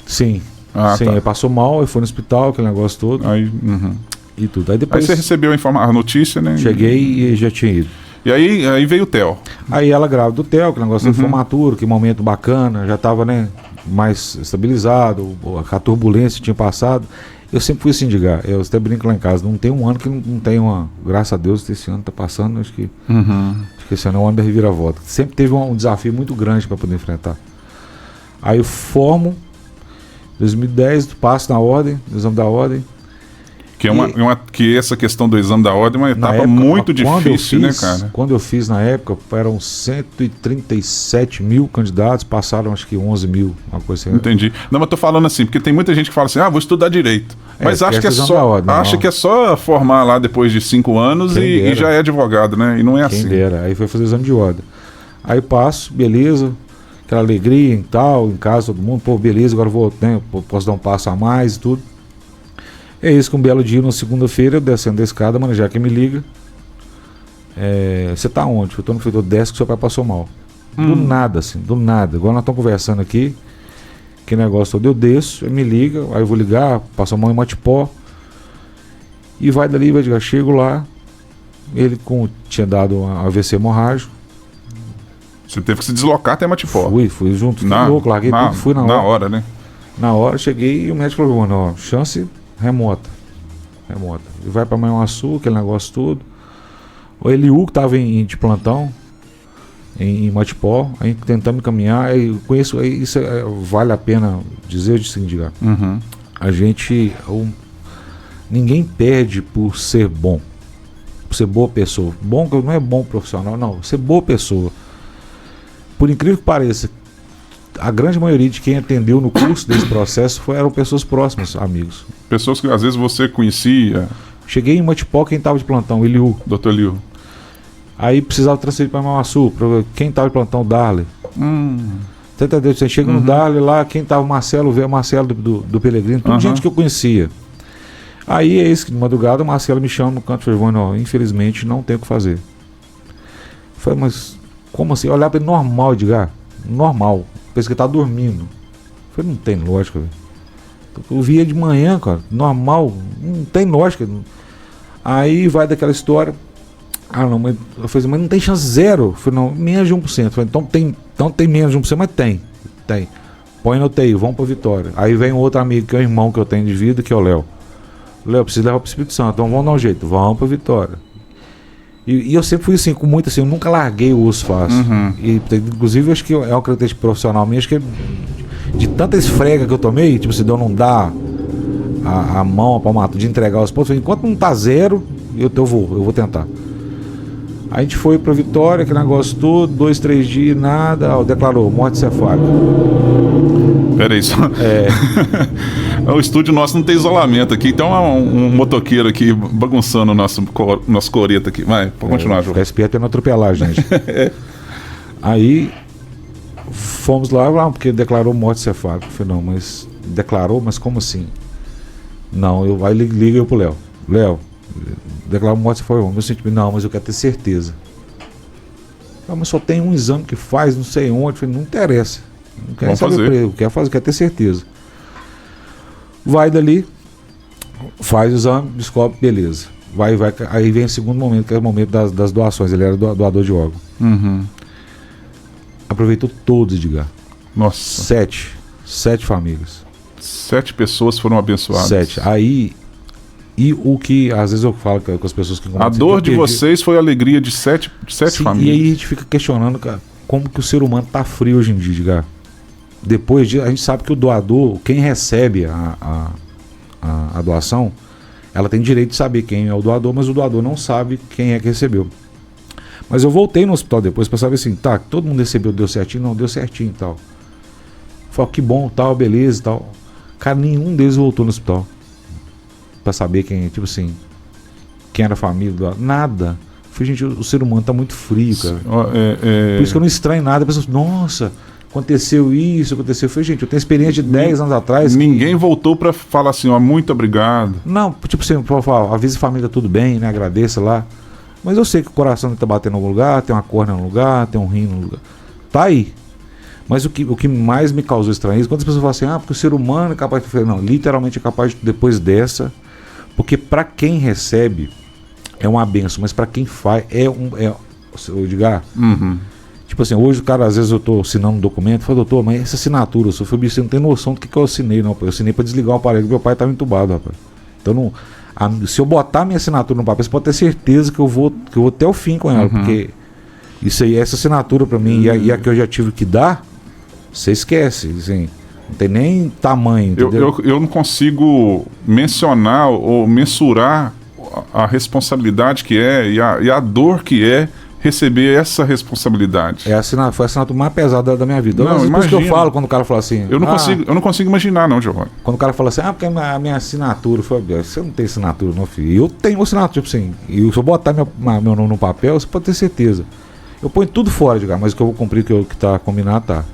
Sim. Ah, sim, tá. aí passou mal, aí foi no hospital, aquele negócio todo. Aí, E tudo. Aí aí depois você recebeu a notícia, né? cheguei e já tinha ido. E aí veio o Theo. Aí ela grávida do Theo, que negócio de formatura, que momento bacana, já tava, né, mais estabilizado, a turbulência tinha passado. Eu sempre fui assim, Edgar, eu até brinco lá em casa, não tem um ano que não tem uma, graças a Deus, esse ano tá passando, acho que esse ano é o ano da reviravolta. Sempre teve um desafio muito grande para poder enfrentar. Aí eu formo, 2010, passo na ordem, no exame da ordem. Que, que essa questão do exame da ordem é uma etapa época, muito difícil, né, cara? Quando eu fiz na época, eram 137 mil candidatos, passaram acho que 11 mil, uma coisa assim. Entendi. Não, mas tô falando assim, porque tem muita gente que fala assim, vou estudar direito. Mas acha que é só formar lá depois de 5 anos e já é advogado, né? E não é assim. Quem dera. Aí foi fazer o exame de ordem. Aí passo, beleza, aquela alegria e tal, em casa todo mundo, pô, beleza, agora vou, né, posso dar um passo a mais e tudo. É isso que um belo dia, na segunda-feira, eu descendo da escada, mano, já que me liga. Você tá onde? Eu tô no corredor, desce que seu pai passou mal. Do nada, assim, do nada. Igual nós estamos conversando aqui, que negócio todo, eu desço, ele me liga, aí eu vou ligar, passo a mão em Matipó. E vai dali, chego lá, ele tinha dado um AVC hemorrágico. Você teve que se deslocar até Matipó. Fui junto, fui louco, larguei tudo, fui na hora. Na hora, né? Na hora, cheguei e o médico falou, mano, ó, chance remota. Ele vai pra Manhuaçu, aquele negócio todo. O Eliú, que tava de plantão em Matipó, aí tentamos encaminhar, eu conheço, isso vale a pena dizer, a gente, ninguém perde por ser bom, por ser boa pessoa. Bom não é bom profissional, não, ser boa pessoa. Por incrível que pareça, a grande maioria de quem atendeu no curso desse processo eram pessoas próximas, amigos. Pessoas que às vezes você conhecia. Cheguei em Matipó, quem estava de plantão, Eliú. Dr. Eliú. Aí precisava transferir para Manhuaçu, quem estava de plantão, Darley. Você entendeu? Você chega no Darley lá, quem estava, Marcelo do Pelegrino, tudo gente que eu conhecia. Aí é isso que de madrugada o Marcelo me chama no canto e falou, infelizmente não tem o que fazer. Eu falei, mas como assim? Olhar para ele normal, Edgar. Normal. Pensa que ele tá dormindo. Eu falei, não tem lógica, velho. Eu via de manhã, cara, normal, não tem lógica. Aí vai daquela história. Não, mas eu falei, mas não tem chance zero. Eu falei, não, menos de 1%. Eu falei, então tem menos de 1%, mas tem. Põe no TI, vamos pra Vitória. Aí vem um outro amigo, que é o irmão que eu tenho de vida, que é o Léo. Léo, precisa levar pro Espírito Santo, então vamos dar um jeito, vamos pra Vitória. E eu sempre fui assim, com muito assim, eu nunca larguei o osso fácil. Inclusive, eu acho que é uma característica profissional minha, acho que de tanta esfrega que eu tomei, tipo, se eu não dar a mão, a palmada, de entregar os pontos, enquanto não tá zero, eu vou tentar. A gente foi pra Vitória, aquele negócio todo, 2, 3 dias, nada, declarou morte cefálica. Peraí, só. O estúdio nosso não tem isolamento aqui, então é um motoqueiro aqui bagunçando o nosso coreto aqui. Vai, pode continuar, João. Ficar esperto é não atropelar, gente. Aí fomos lá, porque declarou morte cefálica. Eu falei, não, mas declarou, mas como assim? Não, aí liga eu pro Léo. Léo, declarou morte cefálica. Meu sentimento, não, mas eu quero ter certeza. Mas só tem um exame que faz, não sei onde. Eu falei, não interessa. Não quero saber, eu quero ter certeza. Vai dali, faz o exame, descobre, beleza. Vai, aí vem o segundo momento, que é o momento das doações. Ele era doador de órgão. Aproveitou todos, Edgar. Nossa. 7 famílias. 7 pessoas foram abençoadas. 7. Aí, e o que às vezes eu falo com as pessoas que a dor de vocês foi a alegria de 7 famílias. E aí a gente fica questionando, cara, como que o ser humano tá frio hoje em dia, Edgar. Depois disso, a gente sabe que o doador, quem recebe a doação, ela tem direito de saber quem é o doador, mas o doador não sabe quem é que recebeu. Mas eu voltei no hospital depois para saber assim, tá, todo mundo recebeu, deu certinho? Não, deu certinho e tal. Falei, que bom, tal, beleza e tal. Cara, nenhum deles voltou no hospital para saber quem, tipo assim, quem era a família do doador. Nada. Falei, gente, o ser humano tá muito frio, cara. Por isso que eu não estranho nada. Pessoas, nossa, aconteceu isso, aconteceu. Eu falei, gente, eu tenho experiência de 10 anos atrás. Ninguém voltou pra falar assim, ó, muito obrigado. Não, tipo assim, avisa a família tudo bem, né? Agradeça lá. Mas eu sei que o coração está batendo em algum lugar, tem uma córnea no lugar, tem um rim no lugar. Tá aí. Mas o que mais me causou estranheza, quando as pessoas falam assim, porque o ser humano é capaz de... Não, literalmente é capaz de, depois dessa, porque para quem recebe é uma benção, mas para quem faz o Edgar, tipo assim, hoje o cara, às vezes eu tô assinando um documento, fala, doutor, mas essa assinatura, você não tem noção do que eu assinei, não, eu assinei para desligar o aparelho, meu pai estava entubado, rapaz. Então, se eu botar minha assinatura no papel, você pode ter certeza que eu vou até o fim com ela, porque isso aí, essa assinatura para mim, e a que eu já tive que dar, você esquece, assim, não tem nem tamanho, entendeu? Eu não consigo mencionar ou mensurar a responsabilidade que é e a dor que é receber essa responsabilidade. Foi a assinatura mais pesada da minha vida. Não, por isso que eu falo quando o cara fala assim... Eu não consigo imaginar, não, Giovanni. Quando o cara fala assim, porque a minha assinatura foi... Você não tem assinatura, não, filho. Eu tenho assinatura, tipo assim. E se eu botar meu nome no papel, você pode ter certeza. Eu ponho tudo fora, digamos, mas o que eu vou cumprir, o que está combinado, tá.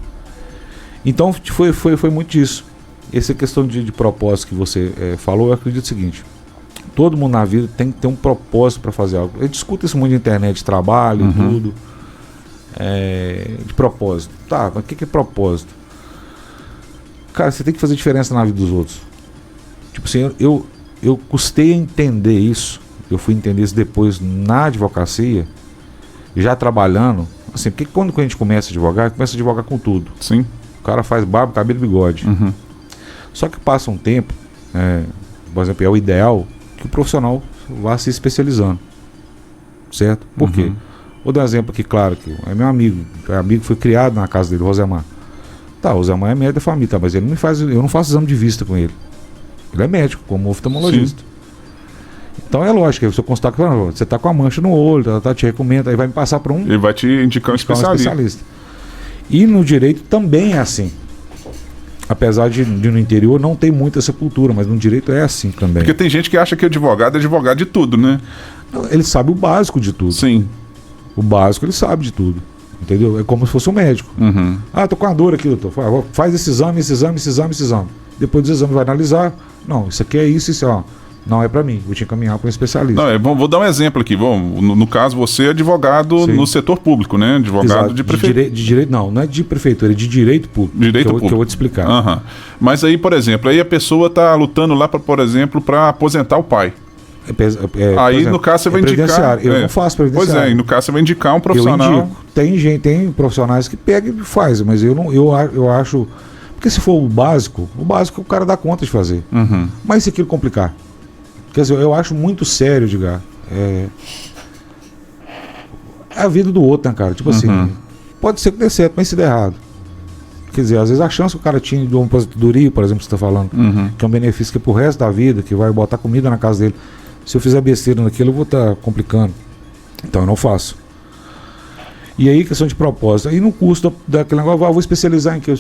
Então, foi muito disso. Essa questão de propósito que você falou, eu acredito o seguinte... Todo mundo na vida tem que ter um propósito para fazer algo. Eu discuto isso muito na internet, de trabalho, tudo. De propósito. Tá, mas o que é propósito? Cara, você tem que fazer diferença na vida dos outros. Tipo assim, eu custei a entender isso. Eu fui entender isso depois na advocacia, já trabalhando. Assim, porque quando a gente começa a advogar com tudo. Sim. O cara faz barba, cabelo e bigode. Só que passa um tempo, por exemplo, é o ideal que o profissional vá se especializando, certo? Por quê? Vou dar um exemplo aqui, claro, que é meu amigo, foi criado na casa dele, Rosemar. Tá, o Rosemar é médico da família, tá, mas ele eu não faço exame de vista com ele. Ele é médico, como oftalmologista. Sim. Então é lógico, se eu constatar que você tá com a mancha no olho, tá, te recomenda, aí vai me passar para ele vai te indicar um especialista. E no direito também é assim. Apesar de no interior não ter muita essa cultura, mas no direito é assim também. Porque tem gente que acha que advogado é advogado de tudo, né? Ele sabe o básico de tudo. Sim. O básico ele sabe de tudo. Entendeu? É como se fosse um médico. Tô com uma dor aqui, doutor. Faz esse exame. Depois do exame vai analisar. Não, isso aqui é isso, ó. Não é para mim, vou te encaminhar para um especialista. Não, vou dar um exemplo aqui. No caso, você é advogado no setor público, né? Advogado de prefeitura. De direito, não é de prefeitura, é de direito público. Público. Que eu vou te explicar. Mas aí, por exemplo, aí a pessoa está lutando lá, por exemplo, para aposentar o pai. Aí, exemplo, no caso, você vai indicar... Eu não faço previdenciário. Pois é, e no caso, você vai indicar um profissional... Eu indico. Tem profissionais que pegam e fazem, mas eu acho... Porque se for o básico o cara dá conta de fazer. Mas se aquilo complicar... Quer dizer, eu acho muito sério, Edgar. É a vida do outro, né, cara? Tipo assim, pode ser que dê certo, mas se der errado. Quer dizer, às vezes a chance que o cara tinha de uma aposentadoria, por exemplo, que você está falando, que é um benefício que é pro resto da vida, que vai botar comida na casa dele. Se eu fizer besteira naquilo, eu vou estar complicando. Então eu não faço. E aí, questão de propósito. Aí no custo daquele negócio, vou especializar em quê?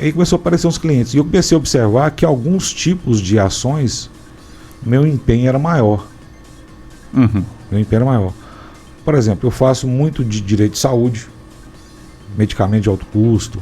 Aí começou a aparecer uns clientes. E eu comecei a observar que alguns tipos de ações, meu empenho era maior. Meu empenho era maior. Por exemplo, eu faço muito de direito de saúde, medicamento de alto custo,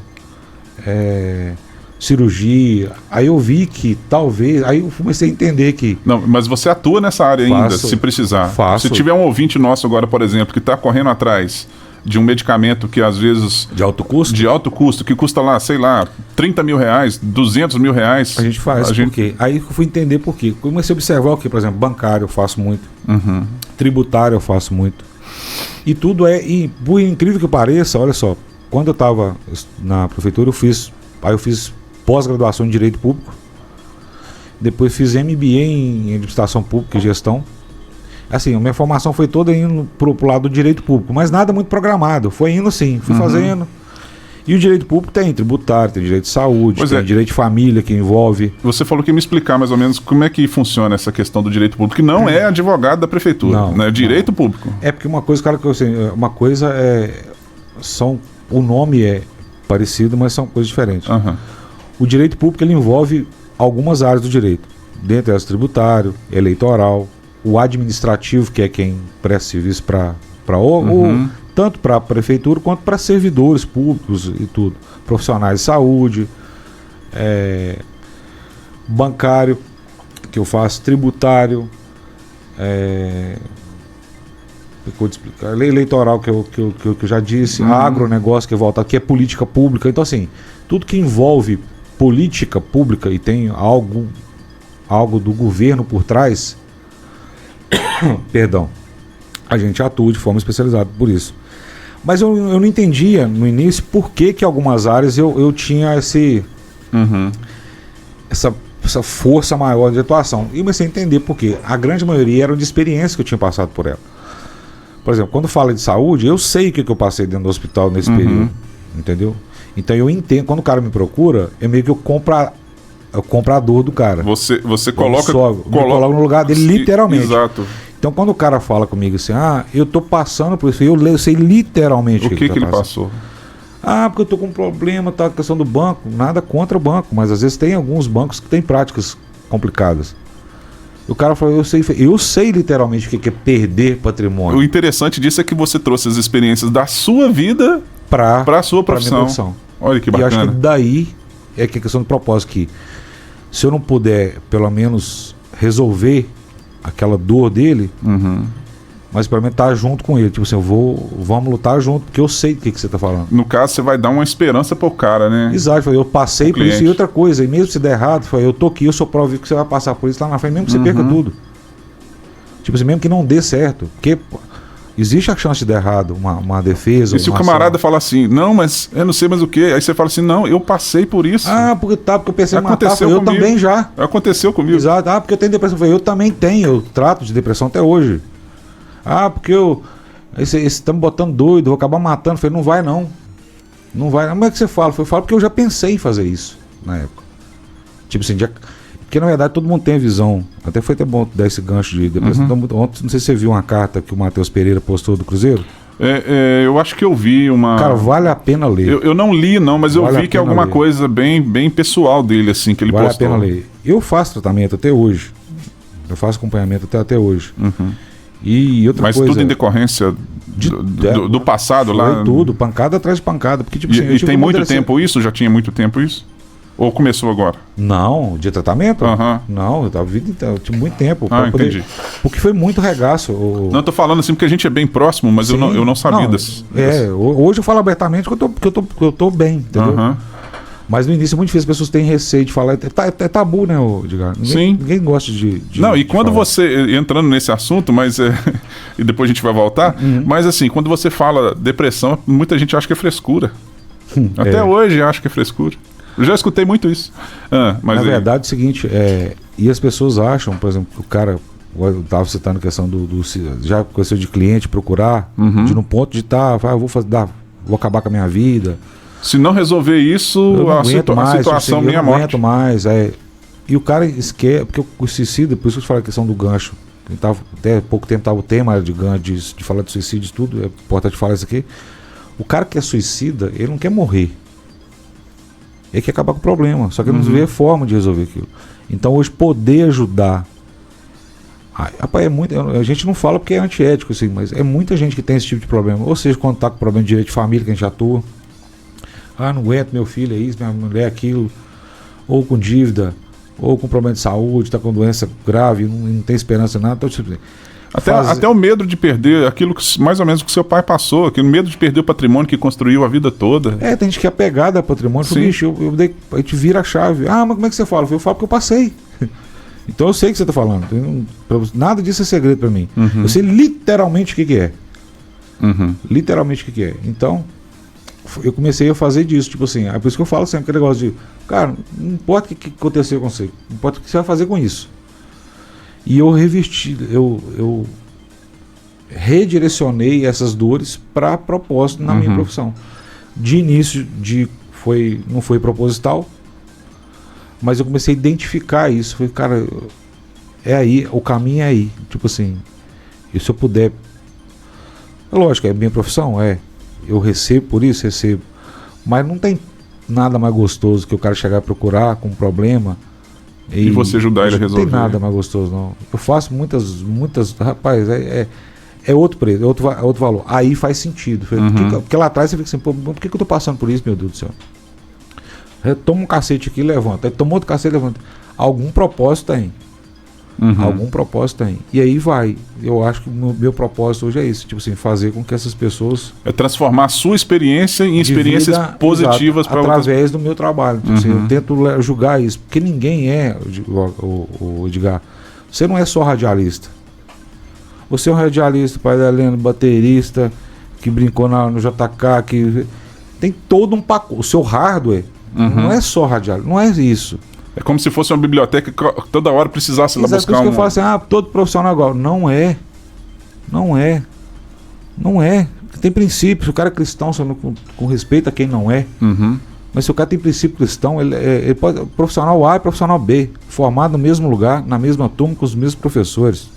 cirurgia. Aí eu vi que talvez... Aí eu comecei a entender que... Não, mas você atua nessa área ainda, se precisar. Se tiver um ouvinte nosso agora, por exemplo, que está correndo atrás de um medicamento que às vezes... De alto custo? De alto custo, que custa lá, sei lá, 30 mil reais, 200 mil reais. A gente faz, por quê? Aí eu fui entender por quê. Comecei a observar o que, por exemplo, bancário eu faço muito, tributário eu faço muito. E tudo e por incrível que pareça, olha só, quando eu estava na prefeitura, eu fiz pós-graduação em Direito Público, depois fiz MBA em Administração Pública e Gestão. Assim, a minha formação foi toda indo pro lado do direito público, mas nada muito programado. Foi indo sim, fui fazendo. E o direito público tem tributário, tem direito de saúde, tem direito de família que envolve. Você falou que ia me explicar mais ou menos como é que funciona essa questão do direito público, que não é advogado da prefeitura, não, né? Direito público. É porque uma coisa, cara, que eu sei, uma coisa o nome é parecido, mas são coisas diferentes. O direito público ele envolve algumas áreas do direito, dentre elas tributário, eleitoral, o administrativo, que é quem presta serviço para tanto para a prefeitura quanto para servidores públicos e tudo, profissionais de saúde, bancário, que eu faço, tributário, ficou de explicar. Lei eleitoral que eu já disse, agronegócio que é voltado, que é política pública. Então, assim, tudo que envolve política pública e tem algo do governo por trás, perdão, a gente atua de forma especializada por isso. Mas eu não entendia no início por que algumas áreas eu tinha essa força maior de atuação. E comecei a entender por quê. A grande maioria era de experiência que eu tinha passado por ela. Por exemplo, quando fala de saúde, eu sei o que eu passei dentro do hospital nesse período. Entendeu? Então eu entendo. Quando o cara me procura, é meio que eu compro a dor do cara. Você coloca no lugar dele, literalmente. Exato. Então quando o cara fala comigo assim, eu tô passando por isso, eu sei literalmente o que ele passou. Porque eu tô com um problema, tá, a questão do banco, nada contra o banco, mas às vezes tem alguns bancos que têm práticas complicadas. O cara falou, eu sei literalmente o que é perder patrimônio. O interessante disso é que você trouxe as experiências da sua vida para a sua profissão. Olha que bacana. E acho que daí é que a questão do propósito, que se eu não puder, pelo menos, resolver aquela dor dele, mas pelo menos estar junto com ele. Tipo assim, vamos lutar junto, porque eu sei do que você está falando. No caso, você vai dar uma esperança pro cara, né? Exato, eu passei por isso. E outra coisa, e mesmo se der errado, eu tô aqui, eu sou prova que você vai passar por isso lá na frente, mesmo que você perca tudo. Tipo assim, mesmo que não dê certo. Porque existe a chance de dar errado, uma defesa. E se o camarada falar assim, não, mas eu não sei mais o que, aí você fala assim, não, eu passei por isso. Porque eu pensei em matar, eu também já. Aconteceu comigo. Exato, porque eu tenho depressão. Eu também tenho, eu trato de depressão até hoje. Porque esse tá me botando doido, vou acabar matando. Eu falei, não vai não. Não vai. Como é que você fala? Eu falo porque eu já pensei em fazer isso na época. Tipo assim, porque na verdade todo mundo tem a visão. Até foi até bom dar esse gancho de depressão. Então, ontem, não sei se você viu uma carta que o Matheus Pereira postou do Cruzeiro. Eu acho que eu vi uma... Cara, vale a pena ler. Eu não li não, mas eu vi que é alguma coisa bem pessoal dele, assim, que ele postou. Vale a pena ler. Eu faço tratamento até hoje. Eu faço acompanhamento até hoje. E outra coisa... Mas tudo em decorrência do passado lá? Foi tudo, pancada atrás de pancada. Porque, tipo, e tem muito tempo isso? Já tinha muito tempo isso? Ou começou agora? Não, de tratamento? Não, eu tava eu tinha muito tempo. Entendi. Porque foi muito regaço. Não, eu tô falando assim porque a gente é bem próximo, mas eu não sabia desse. Hoje eu falo abertamente que eu tô bem, entendeu? Mas no início é muito difícil, as pessoas têm receio de falar. É tabu, né, Edgar? Ninguém gosta de não, e quando falar. Você, entrando nesse assunto, mas e depois a gente vai voltar, mas assim, quando você fala depressão, muita gente acha que é frescura. Até hoje acha que é frescura. Eu já escutei muito isso. Mas na verdade é o seguinte, e as pessoas acham, por exemplo, o cara, eu estava citando a questão já questão de cliente procurar, de no ponto de vou acabar com a minha vida. Se não resolver isso, a situação minha morte. Eu não aguento mais. E o cara esquece, porque o suicídio, por isso que eu te falei a questão do gancho. Até pouco tempo estava o tema de falar de suicídio, tudo, é importante falar isso aqui. O cara que é suicida, ele não quer morrer. Ele quer acabar com o problema, só que ele não vê forma de resolver aquilo. Então hoje poder ajudar. Rapaz, a gente não fala porque é antiético, assim, mas é muita gente que tem esse tipo de problema. Ou seja, quando está com problema de direito de família, que a gente atua. Não aguento, meu filho é isso, minha mulher é aquilo. Ou com dívida, ou com problema de saúde, está com doença grave, não tem esperança em nada. Então, tipo, até o medo de perder aquilo que mais ou menos que seu pai passou, aquele medo de perder o patrimônio que construiu a vida toda. Tem gente que é apegada ao patrimônio. Bicho, a gente vira a chave. Mas como é que você fala? Eu falo porque eu passei. Então eu sei o que você está falando. Nada disso é segredo para mim. Eu sei literalmente o que é. Literalmente o que é. Então, eu comecei a fazer disso. Tipo assim, é por isso que eu falo sempre aquele negócio de, cara, não importa o que aconteceu com você, não importa o que você vai fazer com isso. E eu eu redirecionei essas dores para propósito na minha profissão. De início, não foi proposital, mas eu comecei a identificar isso. Falei, cara, é aí, o caminho é aí. Tipo assim, e se eu puder... Lógico, é minha profissão, eu recebo por isso, mas não tem nada mais gostoso que o cara chegar a procurar com um problema e você ajudar ele a resolver. Não tem nada mais gostoso, não. Eu faço muitas, rapaz, é outro preço, é outro valor. Aí faz sentido. Porque lá atrás você fica assim, por que eu tô passando por isso, meu Deus do céu? Toma um cacete aqui e levanta. Aí toma outro cacete e levanta. Algum propósito tem. Algum propósito tem. E aí vai. Eu acho que o meu propósito hoje é isso. Tipo assim, fazer com que essas pessoas... É transformar a sua experiência em experiências positivas para outras... através do meu trabalho. Tipo assim, eu tento julgar isso. Porque ninguém é, o Edgar. Você não é só radialista. Você é um radialista, pai da Helena, baterista, que brincou no JK, que... Tem todo um pacote. O seu hardware não é só radialista. Não é isso. É como se fosse uma biblioteca que toda hora precisasse lá buscar que eu falo assim, todo profissional igual. Não é. Não é. Não é. Tem princípios. Se o cara é cristão, com respeito a quem não é. Mas se o cara tem princípio cristão, ele pode... Profissional A e profissional B. Formado no mesmo lugar, na mesma turma, com os mesmos professores.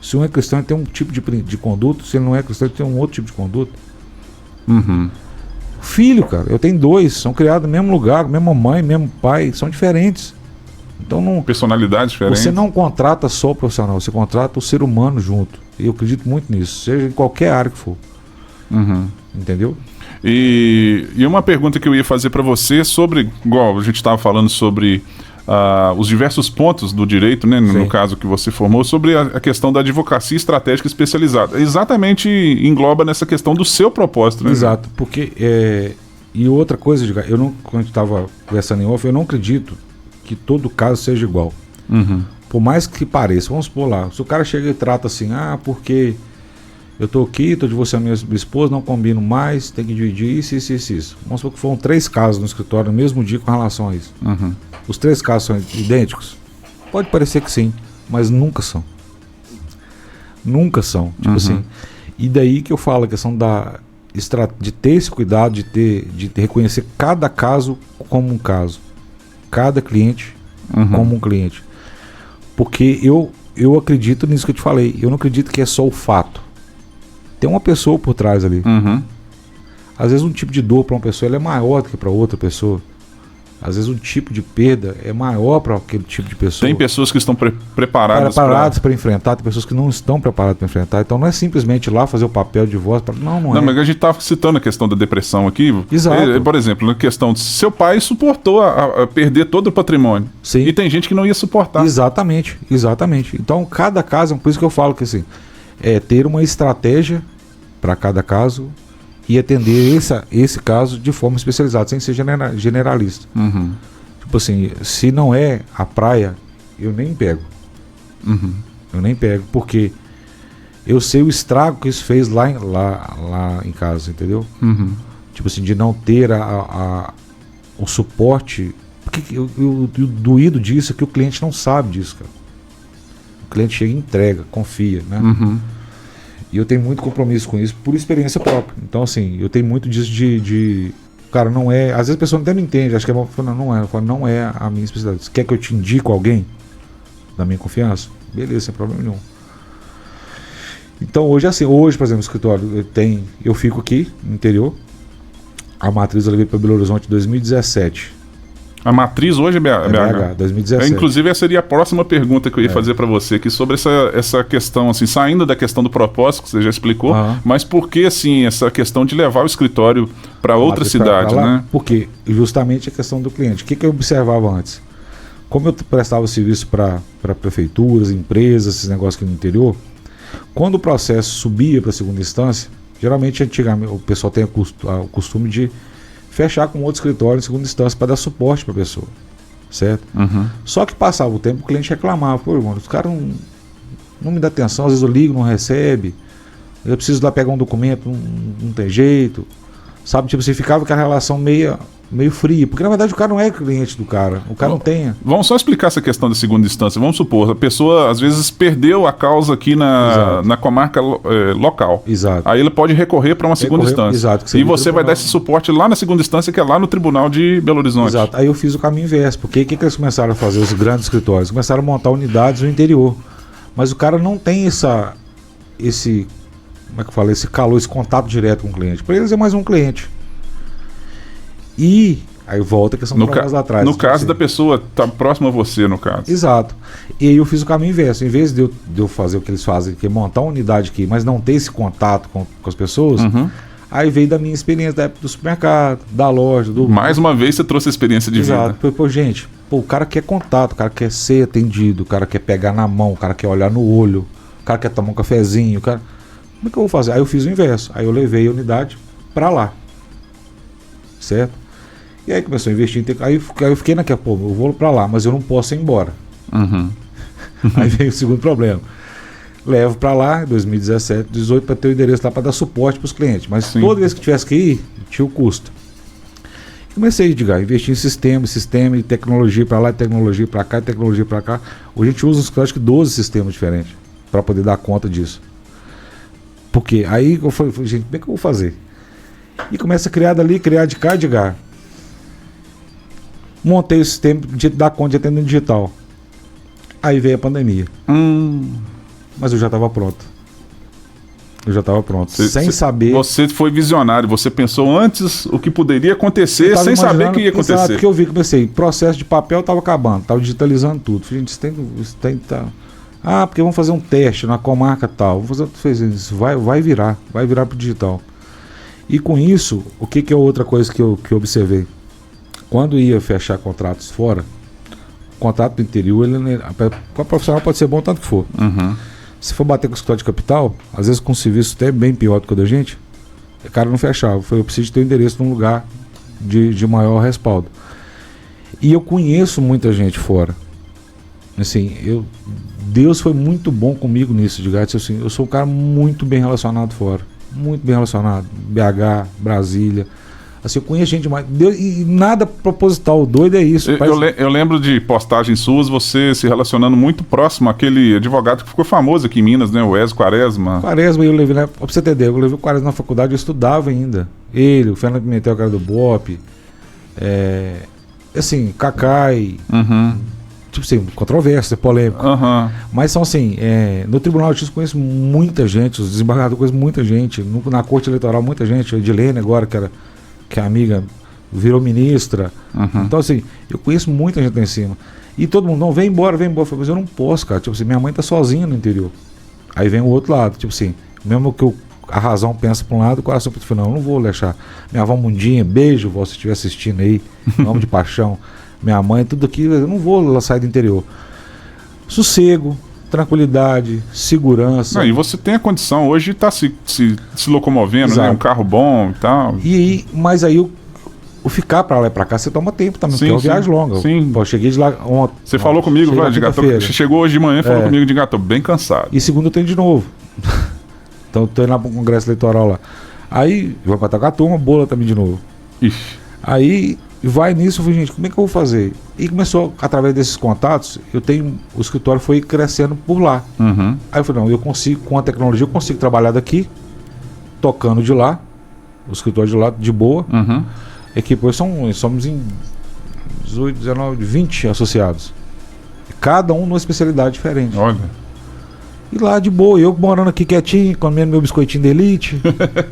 Se um é cristão, ele tem um tipo de conduta. Se ele não é cristão, ele tem um outro tipo de conduta. Filho, cara, eu tenho 2, são criados no mesmo lugar, mesma mãe, mesmo pai, são diferentes. Então não. Personalidades diferentes. Você não contrata só o profissional, você contrata o ser humano junto. E eu acredito muito nisso, seja em qualquer área que for. Entendeu? E uma pergunta que eu ia fazer para você sobre, igual a gente estava falando sobre os diversos pontos do direito, né, no caso que você formou, sobre a questão da advocacia estratégica especializada. Exatamente engloba nessa questão do seu propósito, né? Exato, porque... E outra coisa, eu não, quando a gente estava conversando em off, eu não acredito que todo caso seja igual. Por mais que pareça, vamos supor lá, se o cara chega e trata assim, porque eu tô aqui, tô divorciando minha esposa, não combino mais, tem que dividir isso. Vamos supor que foram 3 casos no escritório no mesmo dia com relação a isso. Os 3 casos são idênticos? Pode parecer que sim, mas nunca são. Nunca são. Tipo assim. E daí que eu falo a questão de ter esse cuidado, de reconhecer cada caso como um caso. Cada cliente como um cliente. Porque eu acredito nisso que eu te falei. Eu não acredito que é só o fato. Tem uma pessoa por trás ali. Às vezes um tipo de dor para uma pessoa ele é maior do que para outra pessoa. Às vezes um tipo de perda é maior para aquele tipo de pessoa. Tem pessoas que estão preparadas para enfrentar, tem pessoas que não estão preparadas para enfrentar. Então não é simplesmente ir lá fazer o papel de voz. Não é. Mas a gente estava citando a questão da depressão aqui. Exato. Por exemplo, na questão de seu pai suportou a perder todo o patrimônio. Sim. E tem gente que não ia suportar. Exatamente. Então cada caso, por isso que eu falo que assim, ter uma estratégia para cada caso e atender esse caso de forma especializada, sem ser generalista. Tipo assim, se não é a praia, eu nem pego. Eu nem pego, porque eu sei o estrago que isso fez lá em casa, entendeu? Tipo assim, de não ter o suporte. Porque o doído disso é que o cliente não sabe disso, cara. O cliente chega e entrega, confia, né? E eu tenho muito compromisso com isso por experiência própria. Então, assim, eu tenho muito disso cara, não é... Às vezes a pessoa até não entende, acho que não é a minha especialidade. Você quer que eu te indique alguém da minha confiança? Beleza, sem problema nenhum. Então, hoje, por exemplo, no escritório, eu fico aqui, no interior. A matriz eu levei para Belo Horizonte em 2017. A matriz hoje é BH. 2017. Inclusive, essa seria a próxima pergunta que eu ia fazer para você aqui sobre essa questão, assim, saindo da questão do propósito, que você já explicou, mas por que, assim, essa questão de levar o escritório para outra cidade, né? Porque justamente a questão do cliente. O que eu observava antes? Como eu prestava serviço para prefeituras, empresas, esses negócios aqui no interior, quando o processo subia para a segunda instância, geralmente, antigamente, o pessoal tem o costume de fechar com outro escritório em segunda instância para dar suporte para a pessoa, certo? Só que passava o tempo, o cliente reclamava, pô, irmão, os caras não me dão atenção, às vezes eu ligo, não recebe, eu preciso ir lá pegar um documento, não tem jeito, sabe? Tipo, você ficava com a relação meio fria, porque na verdade o cara não é cliente do cara, o cara não tem. Vamos só explicar essa questão da segunda instância. Vamos supor, a pessoa às vezes perdeu a causa aqui na comarca local. Exato. Aí ele pode recorrer para uma segunda instância. Exato. E você vai dar esse suporte lá na segunda instância, que é lá no Tribunal de Belo Horizonte. Exato. Aí eu fiz o caminho inverso, porque o que eles começaram a fazer, os grandes escritórios? Começaram a montar unidades no interior. Mas o cara não tem esse como é que eu falo, esse calor, esse contato direto com o cliente. Para eles é mais um cliente. E aí volta a questão do caso lá atrás. No caso da pessoa tá próxima a você, no caso. Exato. E aí eu fiz o caminho inverso. Em vez de eu fazer o que eles fazem, que é montar uma unidade aqui, mas não ter esse contato com as pessoas, aí veio da minha experiência da época do supermercado, da loja. Mais uma vez você trouxe a experiência de vida. Exato. Pô, gente, Pô, o cara quer contato, o cara quer ser atendido, o cara quer pegar na mão, o cara quer olhar no olho, o cara quer tomar um cafezinho, o cara... Como é que eu vou fazer? Aí eu fiz o inverso. Aí eu levei a unidade pra lá. Certo? E aí começou a investir em... Aí eu fiquei naquela, pô, eu vou pra lá, mas eu não posso ir embora. Uhum. Aí veio o segundo problema. Levo pra lá, em 2017, 2018, pra ter o endereço lá pra dar suporte pros clientes. Mas Sim. toda vez que tivesse que ir, tinha o custo. Comecei, a investir em sistema e tecnologia pra lá, tecnologia pra cá, tecnologia pra cá. Hoje a gente usa, acho que 12 sistemas diferentes pra poder dar conta disso. Porque aí eu falei, gente, como é que eu vou fazer? E começa a criar dali, criar de cá, de cá. Montei o sistema de dar conta de atendimento digital. Aí veio a pandemia. Mas eu já estava pronto. Sem saber. Você foi visionário, você pensou antes o que poderia acontecer, sem saber que ia acontecer. Exato, porque eu vi, comecei, processo de papel estava acabando, estava digitalizando tudo. Falei, gente, isso tem que tá... Ah, porque vamos fazer um teste na comarca tal. Vamos fazer isso, vai virar para o digital. E com isso, o que é outra coisa que eu observei? Quando ia fechar contratos fora, o contrato do interior, com a profissional pode ser bom tanto que for. Uhum. Se for bater com o escritório de capital, às vezes com um serviço até bem pior do que o da gente, o cara não fechava. Eu preciso ter um endereço num lugar de maior respaldo. E eu conheço muita gente fora. Assim, Deus foi muito bom comigo nisso, assim, eu sou um cara muito bem relacionado fora. Muito bem relacionado. BH, Brasília. Assim, eu conheço gente demais. E nada proposital. O doido é isso. Eu lembro de postagens suas, você se relacionando muito próximo àquele advogado que ficou famoso aqui em Minas, né? O Ezio Quaresma. Eu levei, né? Pra você entender, eu levei o Quaresma na faculdade, eu estudava ainda. Ele, o Fernando Pimentel, o cara do BOP. Assim, Cacai. Uhum. Tipo assim, controvérsia, polêmico. Uhum. Mas são assim, no Tribunal de Justiça eu conheço muita gente, os desembargadores conhecem muita gente, na Corte Eleitoral muita gente, a Edilene agora, que é amiga, virou ministra. Uhum. Então assim, eu conheço muita gente lá em cima. E todo mundo, não, vem embora. Eu falei, mas eu não posso, cara. Tipo assim, minha mãe tá sozinha no interior. Aí vem o outro lado, tipo assim, mesmo que a razão pensa para um lado, o coração pensa, não vou deixar. Minha avó Mundinha, beijo, vó, se estiver assistindo aí, nome de paixão. Minha mãe, tudo aqui, eu não vou sair do interior. Sossego, tranquilidade, segurança. E você tem a condição hoje de estar se locomovendo, né? Um carro bom e tal. Mas aí o ficar para lá e para cá, você toma tempo também, porque é uma viagem longa. Sim. Eu cheguei de lá ontem. Você falou comigo, você chegou hoje de manhã e falou comigo de tô bem cansado. E segunda eu tenho de novo. Então eu tô indo lá para o congresso eleitoral lá. Aí vou para Tacatuma, bola também de novo. Ixi. Aí vai nisso, eu falei, gente, como é que eu vou fazer? E começou, através desses contatos, o escritório foi crescendo por lá. Uhum. Aí eu falei, não, eu consigo, com a tecnologia, eu consigo trabalhar daqui, tocando de lá, o escritório de lá, de boa. Uhum. Equipe, hoje somos em 18, 19, 20 associados. Cada um numa especialidade diferente. Olha. E lá de boa, eu morando aqui quietinho, comendo meu biscoitinho de elite,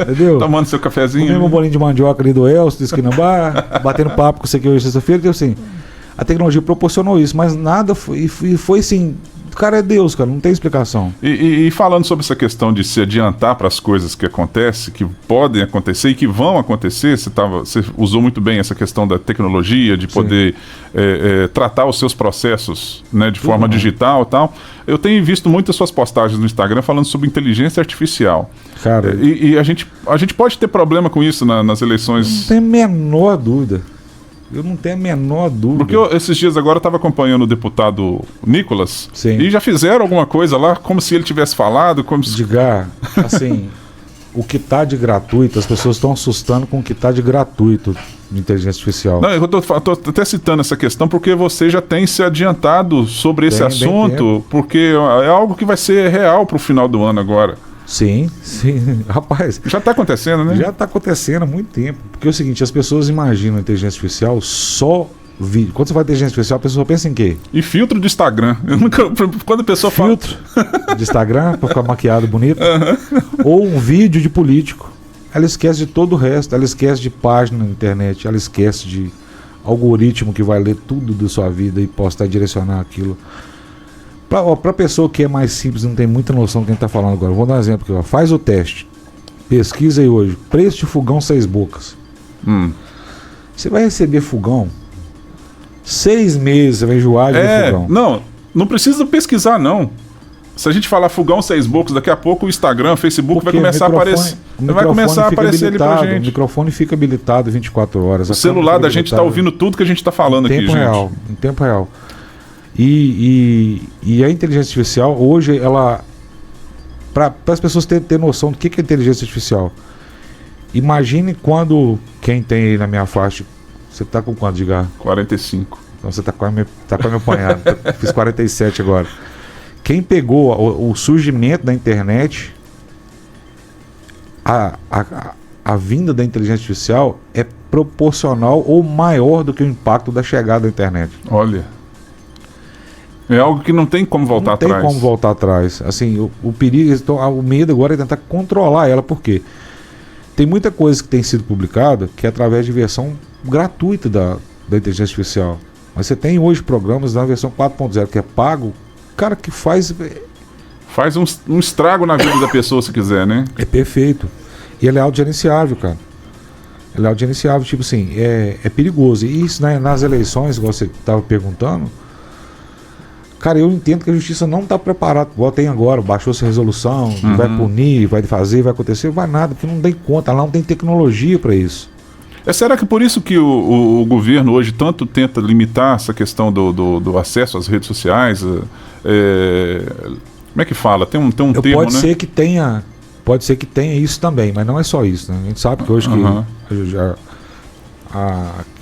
entendeu? Tomando seu cafezinho. Comendo meu bolinho de mandioca ali do Elcio, do Esquina Bar, batendo papo com você aqui hoje sexta-feira, então assim, a tecnologia proporcionou isso, mas nada foi assim, cara, é Deus, cara, não tem explicação. E falando sobre essa questão de se adiantar para as coisas que acontecem, que podem acontecer e que vão acontecer, você usou muito bem essa questão da tecnologia, de poder tratar os seus processos, né, de forma digital e tal. Eu tenho visto muitas suas postagens no Instagram falando sobre inteligência artificial. Cara, e a gente pode ter problema com isso nas eleições. Não tem a menor dúvida. Eu não tenho a menor dúvida. Porque esses dias agora eu estava acompanhando o deputado Nicolas. Sim. E já fizeram alguma coisa lá, como se ele tivesse falado. Diga, assim, o que está de gratuito, as pessoas estão assustando com o que está de gratuito de inteligência artificial. Não, eu tô até citando essa questão porque você já tem se adiantado sobre esse assunto, porque é algo que vai ser real para o final do ano agora. Sim, rapaz. Já está acontecendo, né? Já está acontecendo há muito tempo. Porque é o seguinte, as pessoas imaginam a inteligência artificial só vídeo. Quando você fala inteligência artificial, a pessoa pensa em quê? E filtro de Instagram. Quando a pessoa filtro de Instagram, para ficar maquiado bonito. Ou um vídeo de político. Ela esquece de todo o resto. Ela esquece de página na internet. Ela esquece de algoritmo que vai ler tudo da sua vida e possa direcionar aquilo. Para a pessoa que é mais simples, não tem muita noção do que a gente está falando agora, vou dar um exemplo aqui, ó. Faz o teste, pesquisa aí hoje, preço de fogão 6 bocas. Você vai receber fogão 6 meses você vai enjoar de ver fogão. Não precisa pesquisar, não. Se a gente falar fogão 6 bocos, daqui a pouco o Instagram, o Facebook vai começar a aparecer. Vai começar a aparecer ali pra gente. O microfone fica habilitado 24 horas. O celular da gente tá ouvindo tudo que a gente tá falando aqui, gente. Em tempo real. E a inteligência artificial, hoje, ela... Para as pessoas terem noção do que é inteligência artificial. Imagine quando quem tem aí na minha faixa... Você tá com quanto, Edgar? 45. Então você tá quase me apanhando. Fiz 47 agora. Quem pegou o surgimento da internet, a vinda da inteligência artificial é proporcional ou maior do que o impacto da chegada da internet. Olha. É algo que não tem como voltar atrás. Não tem como voltar atrás. Assim, o perigo, o medo agora é tentar controlar ela, por quê? Tem muita coisa que tem sido publicada que é através de versão gratuita da inteligência artificial. Mas você tem hoje programas na versão 4.0 que é pago, cara, que faz um estrago na vida da pessoa se quiser, né? É perfeito. E ele é autogerenciável, cara. Ele é autogerenciável, tipo assim, é perigoso. E isso, né, nas eleições, igual você estava perguntando, cara, eu entendo que a justiça não está preparada, igual tem agora, baixou-se a resolução, vai punir, vai fazer, vai acontecer, vai nada, porque não tem conta, lá não tem tecnologia para isso. Será que por isso que o governo hoje tanto tenta limitar essa questão do acesso às redes sociais? Como é que fala? Tem um termo, pode né? Pode ser que tenha isso também, mas não é só isso, né? A gente sabe que hoje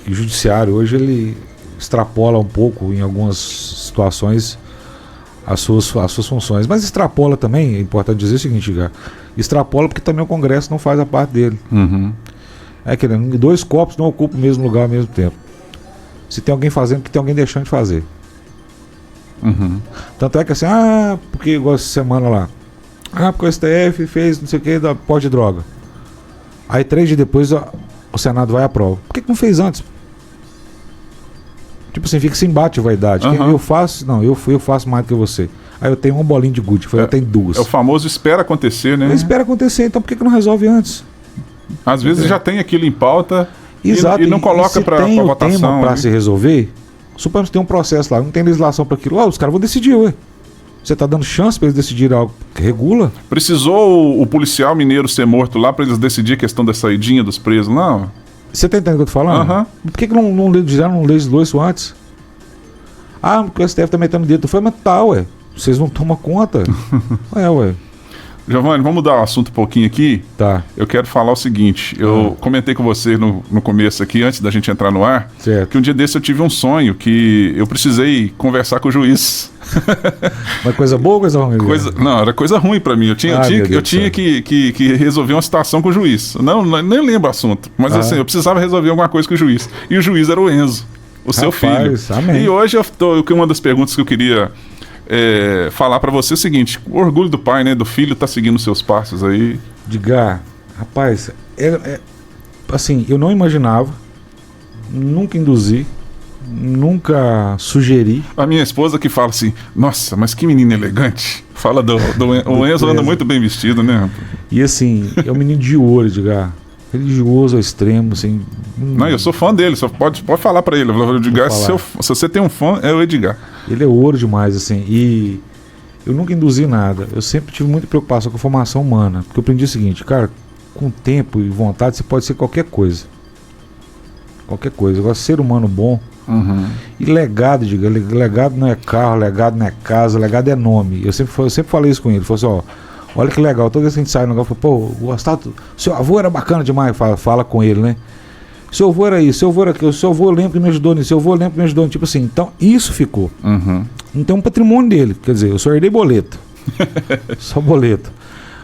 o judiciário hoje ele extrapola um pouco em algumas situações as suas funções, mas extrapola também, é importante dizer o seguinte, Gá, extrapola porque também o Congresso não faz a parte dele. É que 2 copos não ocupam o mesmo lugar ao mesmo tempo. Se tem alguém fazendo, que tem alguém deixando de fazer. Tanto é que assim, porque igual essa semana lá, porque o STF fez não sei o que da porte de droga. Aí 3 dias depois o Senado vai à prova. Por que não fez antes? Tipo assim, fica esse embate a vaidade. Eu faço mais do que você. Aí eu tenho uma bolinha de gude, eu tenho 2. É o famoso espera acontecer, né? Espera acontecer, então por que não resolve antes? Às vezes já tem aquilo em pauta. Exato, e não coloca para votação. Tema para se resolver, suponhamos que tem um processo lá, não tem legislação para aquilo. Os caras vão decidir, ué. Você está dando chance para eles decidirem algo que regula? Precisou o policial mineiro ser morto lá para eles decidir a questão da saidinha dos presos? Não. Você está entendendo o que eu estou falando? Por que não legislou isso antes? Porque o STF está metendo o dedo. Eu falei, mas tá, ué. Vocês não tomam conta? Ué. Giovanni, vamos mudar o assunto um pouquinho aqui. Tá. Eu quero falar o seguinte. Eu comentei com você no começo aqui, antes da gente entrar no ar, certo, que um dia desse eu tive um sonho que eu precisei conversar com o juiz. Uma coisa boa ou coisa ruim? Não, era coisa ruim pra mim. Eu tinha que resolver uma situação com o juiz. Nem lembro o assunto. Mas assim, eu precisava resolver alguma coisa com o juiz. E o juiz era o Enzo, seu filho. Amém. E hoje uma das perguntas que eu queria falar pra você é o seguinte: o orgulho do pai, né, do filho, tá seguindo seus passos aí. Diga, rapaz, assim, eu não imaginava, nunca induzi, nunca sugeri. A minha esposa que fala assim, nossa, mas que menino elegante. Fala o Enzo anda muito bem vestido, né? E assim, é um menino de ouro, Edgar. Religioso ao extremo, assim. Não, eu sou fã dele, só pode falar pra ele. Edgar, se você tem um fã, é o Edgar. Ele é ouro demais, assim. E eu nunca induzi nada. Eu sempre tive muita preocupação com a formação humana. Porque eu aprendi o seguinte, cara, com tempo e vontade você pode ser qualquer coisa. Qualquer coisa. Agora, ser humano bom. E legado, diga, legado não é carro, legado não é casa, legado é nome. Eu sempre falei isso com ele. Ele falou assim, olha que legal, toda vez que a gente sai no negócio, Gustavo, seu avô era bacana demais, fala com ele, né? Seu avô era isso, seu avô era aquilo, seu avô lembra que me ajudou nisso, seu avô lembra que me ajudou nisso, tipo assim, então isso ficou. Não tem um patrimônio dele, quer dizer, eu só herdei boleto. Só boleto.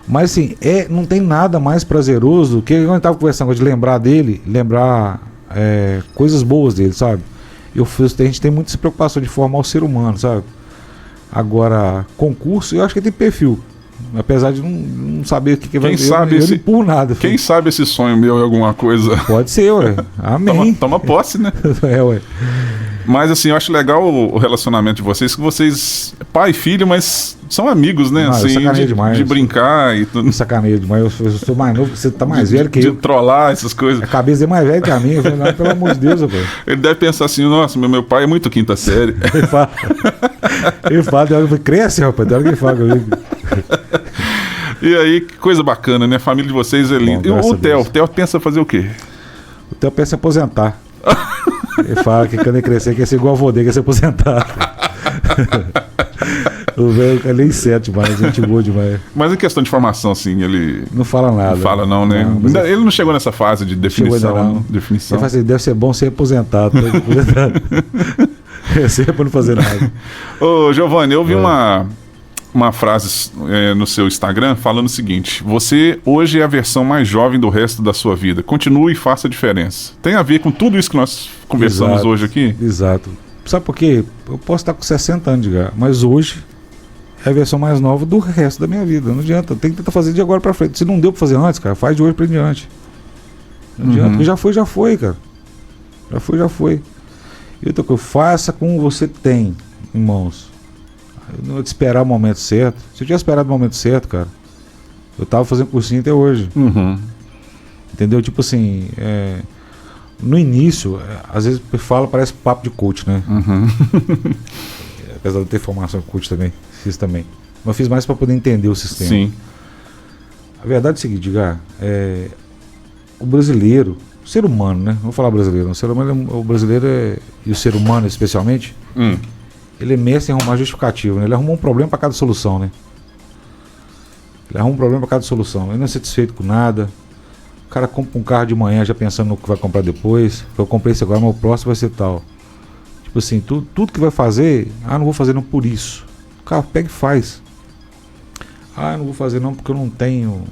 Mas assim, não tem nada mais prazeroso do que quando eu estava conversando de lembrar dele, lembrar coisas boas dele, sabe? A gente tem muita preocupação de formar o ser humano, sabe? Agora, concurso, eu acho que ele tem perfil. Apesar de não saber o que vai ser, eu não empurro nada. Quem sabe esse sonho meu é alguma coisa? Pode ser, ué. Amém. Toma posse, né? Ué. Mas assim, eu acho legal o relacionamento de vocês, que vocês, pai e filho, mas são amigos, né? Não, eu assim, sacaneio demais. de brincar e tudo. Sacaneio demais. Eu sou mais novo, você tá mais velho que de eu. trollar essas coisas. A cabeça é mais velha que a minha. Eu falei, não, pelo amor de Deus, rapaz. Ele deve pensar assim, nossa, meu pai é muito quinta série. Ele fala, tem hora que cresce, rapaz, tem hora que ele fala comigo. E aí, que coisa bacana, né? A família de vocês é linda. E o Theo pensa fazer o quê? O Theo pensa em aposentar. Ele fala que quando ele crescer, quer ser igual a vô dele, quer se aposentar. O velho é nem certo demais, gente boa demais. Mas em questão de formação, assim, ele... Não fala nada. Não fala não, né? Não, ele não chegou nessa fase de definição. Não. definição. Ele fala assim, deve ser bom ser aposentado. É sempre pra não fazer nada. Ô, Giovanni, eu vi uma frase no seu Instagram falando o seguinte: você hoje é a versão mais jovem do resto da sua vida. Continue e faça a diferença. Tem a ver com tudo isso que nós conversamos hoje aqui? Exato. Sabe por quê? Eu posso estar com 60 anos de gar, mas hoje é a versão mais nova do resto da minha vida. Não adianta, tem que tentar fazer de agora pra frente. Se não deu pra fazer antes, cara, faz de hoje pra diante. Não adianta, porque já foi, cara. Já foi. E outra coisa, faça como você tem em mãos. Não é de esperar o momento certo. Se eu tivesse esperado o momento certo, cara, eu tava fazendo cursinho até hoje. Entendeu? Tipo assim, no início, às vezes fala, parece papo de coach, né? Apesar de eu ter formação de coach também, fiz também. Mas eu fiz mais para poder entender o sistema. Sim. A verdade é o seguinte, Edgar, o brasileiro, o ser humano, né? Não vou falar brasileiro, o ser humano, o brasileiro e o ser humano especialmente, ele é mestre em arrumar justificativo, né? Ele arruma um problema para cada solução, né? Ele arruma um problema para cada solução. Ele não é satisfeito com nada. O cara compra um carro de manhã já pensando no que vai comprar depois. Eu comprei esse agora, mas o próximo vai ser tal. Tipo assim, tudo que vai fazer, não vou fazer não por isso. O cara pega e faz. Não vou fazer não porque eu não tenho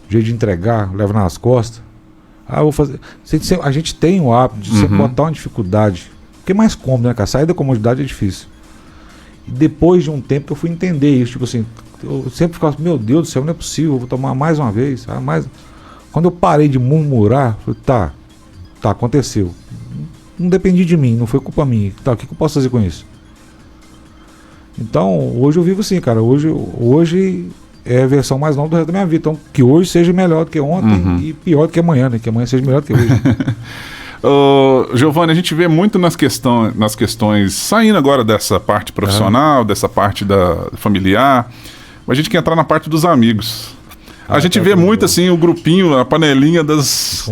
jeito de entregar, levo nas costas. Vou fazer. A gente tem o hábito de sempre botar uma dificuldade. Porque é mais cômodo, né, cara? Sair da comodidade é difícil. E depois de um tempo eu fui entender isso. Tipo assim, eu sempre ficava assim, meu Deus do céu, não é possível, eu vou tomar mais uma vez. Quando eu parei de murmurar, eu falei, tá, aconteceu. Não dependia de mim, não foi culpa minha. Tá, o que eu posso fazer com isso? Então, hoje eu vivo assim, cara. Hoje é a versão mais nova do resto da minha vida. Então, que hoje seja melhor do que ontem e pior do que amanhã, né? Que amanhã seja melhor do que hoje. Giovanni, a gente vê muito nas questões, saindo agora dessa parte profissional, dessa parte da familiar, mas a gente quer entrar na parte dos amigos. A gente vê muito assim o grupinho, a panelinha das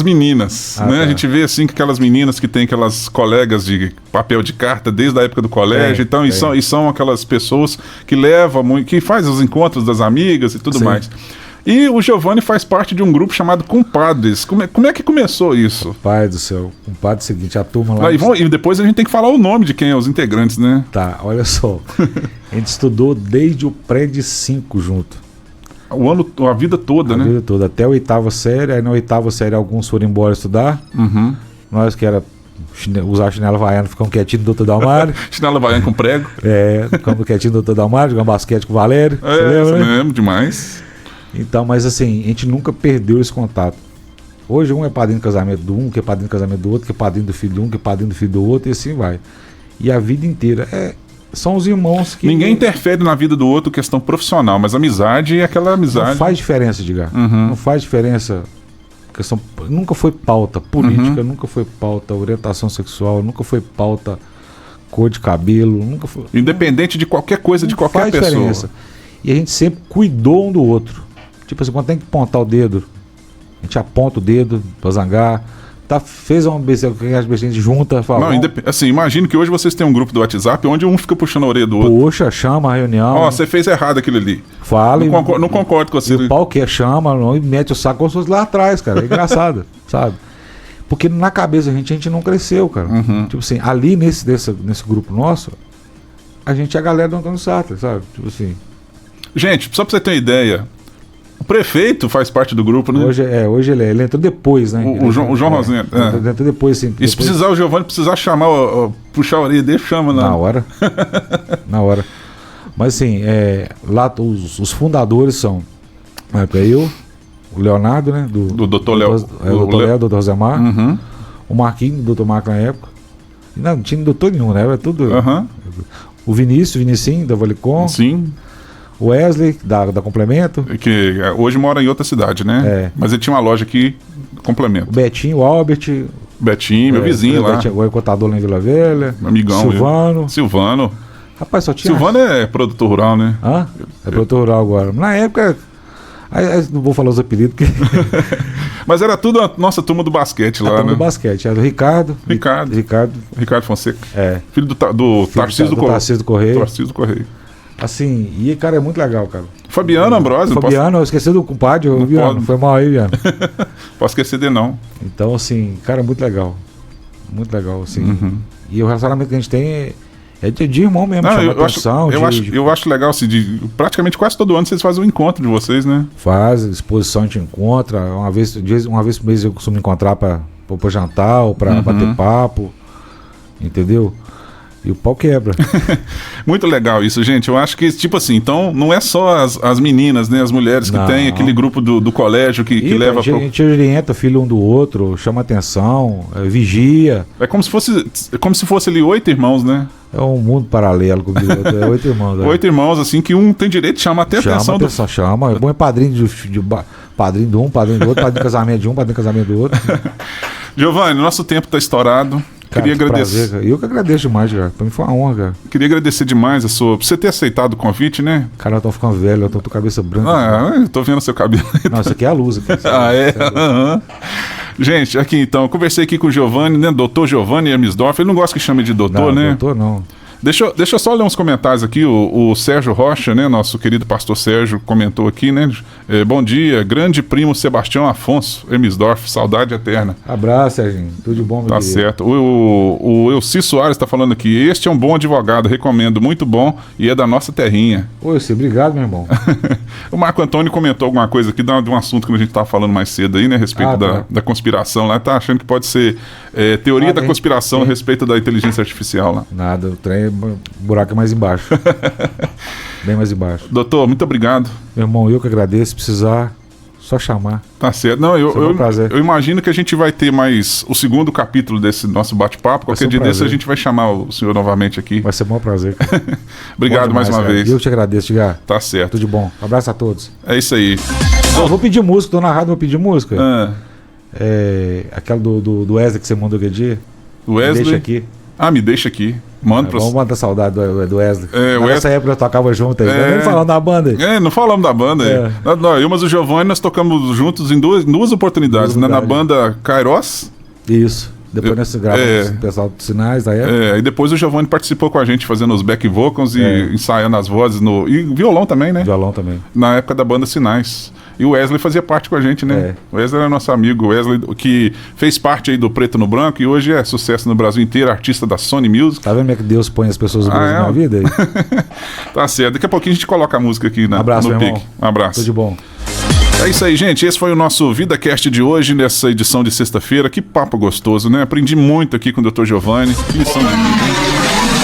meninas, né? A gente vê assim que aquelas meninas que tem aquelas colegas de papel de carta desde a época do colégio, então e são aquelas pessoas que levam, que faz os encontros das amigas e tudo mais. E o Giovanni faz parte de um grupo chamado Compadres. Como é que começou isso? Pai do céu, compadre, é o seguinte, a turma lá... E depois a gente tem que falar o nome de quem é os integrantes, né? Tá, olha só. A gente estudou desde o pré de 5 junto. A vida toda, né? A vida toda, até a 8ª série. Aí na 8ª série alguns foram embora estudar. Nós que era usar chinelo havaiano, ficamos quietinhos do Dr. Dalmário. Chinelo havaiano com prego. Ficamos quietinhos do Dr. Dalmário, jogando basquete com o Valério. Você lembra, né? Lembro demais. Então, mas assim, a gente nunca perdeu esse contato. Hoje um é padrinho do casamento do um, que é padrinho do casamento do outro, que é padrinho do filho do um, que é padrinho do filho do outro, e assim vai. E a vida inteira são os irmãos que... Ninguém interfere na vida do outro, questão profissional, mas amizade é aquela amizade. Não faz diferença, Edgar. Não faz diferença. Questão, nunca foi pauta política, nunca foi pauta orientação sexual, nunca foi pauta cor de cabelo, nunca foi... Independente de qualquer coisa, de qualquer pessoa. Diferença. E a gente sempre cuidou um do outro. Tipo assim, quando tem que apontar o dedo, a gente aponta o dedo pra zangar. Fez uma besteira, as besteiras a gente junta. Fala, assim, imagino que hoje vocês têm um grupo do WhatsApp onde um fica puxando a orelha do outro. Poxa, chama a reunião. Você fez errado aquilo ali. Fala. Não concordo com você. E o pau chama, e mete o saco como se fosse lá atrás, cara. É engraçado, sabe? Porque na cabeça a gente não cresceu, cara. Tipo assim, ali nesse grupo nosso, a gente é a galera do Antônio Sartre, sabe? Tipo assim. Gente, só pra você ter uma ideia, o prefeito faz parte do grupo, né? Hoje ele entrou depois, né? O João Rosento. Ele entrou depois, sim. E se precisar, o Giovanni precisar chamar, puxar a orelha dele, chama lá. Na hora. Na hora. Mas assim, lá os fundadores são eu, o Leonardo, né? Do Dr. Léo. O Dr. Léo, o Dr. Rosemar. O Marquinhos, o Dr. Marco na época. Não, não tinha doutor nenhum, né? Era tudo. O Vinicinho, da Valicom. Sim. O Wesley, da Complemento. Que hoje mora em outra cidade, né? É. Mas ele tinha uma loja aqui, Complemento. O Betinho, o Albert. Betinho, meu vizinho lá. Betinho agora é contador lá em Vila Velha. Meu amigão. Silvano. Rapaz, só tinha. Silvano é produtor rural, né? Hã? É produtor rural agora. Na época. Aí não vou falar os apelidos, porque. Mas era tudo a nossa turma do basquete lá, né? Do basquete. Era o Ricardo. Ricardo Fonseca. É. Filho do Tarcísio do Correio. Tarcísio do Correio. Assim, e cara, é muito legal, cara. Fabiano Ambrosio. Eu esqueci do compadre, Viano. Foi mal aí, Viano. Posso esquecer de não. Então, assim, cara, é muito legal. Muito legal, assim. E o relacionamento que a gente tem é de irmão mesmo, chama atenção. Eu acho legal, assim, praticamente quase todo ano vocês fazem um encontro de vocês, né? Faz, exposição a gente encontra. Uma vez por mês eu costumo encontrar pra jantar ou pra bater papo. Entendeu? E o pau quebra. Muito legal isso, gente. Eu acho que, tipo assim, então não é só as meninas, né? As mulheres que tem aquele grupo do colégio que leva... A gente orienta filho um do outro, chama atenção, vigia. É como se fosse ali 8 irmãos, né? É um mundo paralelo comigo. É 8 irmãos. 8 irmãos, assim, que um tem direito de chamar até atenção. Chama. É bom, é padrinho padrinho de um, padrinho do outro, padrinho de casamento de um, padrinho de casamento do outro. Giovanni, nosso tempo está estourado. Cara, queria agradecer. Prazer, eu que agradeço demais, cara. Pra mim foi uma honra, cara. Queria agradecer demais por você ter aceitado o convite, né? Cara, eu tô ficando velho, eu tô com cabeça branca. Eu tô vendo seu cabelo. Não, isso aqui é a luz. Aqui, é? Gente, aqui então, eu conversei aqui com o Giovanni, né? Doutor Giovanni Emsdorf. Ele não gosta que chame de doutor, né? Doutor não. Deixa eu só ler uns comentários aqui. O Sérgio Rocha, né? Nosso querido pastor Sérgio comentou aqui, né? Bom dia, grande primo Sebastião Afonso Emsdorf, saudade eterna. Abraço, Serginho. Tudo de bom, meu Tá querido. certo. O Elci Soares está falando aqui. Este é um bom advogado, recomendo, muito bom e é da nossa terrinha. Ô, Elci, obrigado, meu irmão. O Marco Antônio comentou alguma coisa aqui de um assunto que a gente estava falando mais cedo aí, né? A respeito da conspiração lá. Tá achando que pode ser teoria da conspiração a respeito da inteligência artificial lá. Nada, o trem, o buraco é mais embaixo. Bem mais embaixo. Doutor, muito obrigado. Meu irmão, eu que agradeço. Se precisar, só chamar. Tá certo. Não, eu imagino que a gente vai ter mais o segundo capítulo desse nosso bate-papo. Qualquer dia desse a gente vai chamar o senhor novamente aqui. Vai ser um bom prazer. Obrigado mais uma vez. Eu te agradeço, Edgar. Tá certo. Tudo de bom. Um abraço a todos. É isso aí. Eu vou pedir música, tô na rádio, vou pedir música. Aquela do Wesley que você mandou aquele dia. Wesley? Me deixa aqui. Me deixa aqui. Vamos mandar saudade do Wesley. Nessa época eu tocava junto aí. Nem falando da banda aí. Não falamos da banda aí. Eu, mas o Giovanni, nós tocamos juntos em duas oportunidades, né? Na banda Kairos. Isso. Depois nós gravamos com o pessoal dos Sinais da época. E depois o Giovanni participou com a gente fazendo os back vocals e ensaiando as vozes e violão também, né? Violão também. Na época da banda Sinais. E o Wesley fazia parte com a gente, né? O Wesley era nosso amigo. O Wesley, que fez parte aí do Preto no Branco e hoje é sucesso no Brasil inteiro, artista da Sony Music. Tá vendo como é que Deus põe as pessoas no Brasil na vida? Tá certo. Daqui a pouquinho a gente coloca a música aqui no abraço, pique. Um abraço. Tudo de bom. É isso aí, gente. Esse foi o nosso VidaCast de hoje, nessa edição de sexta-feira. Que papo gostoso, né? Aprendi muito aqui com o Dr. Giovanni. Que lição de vida, hein?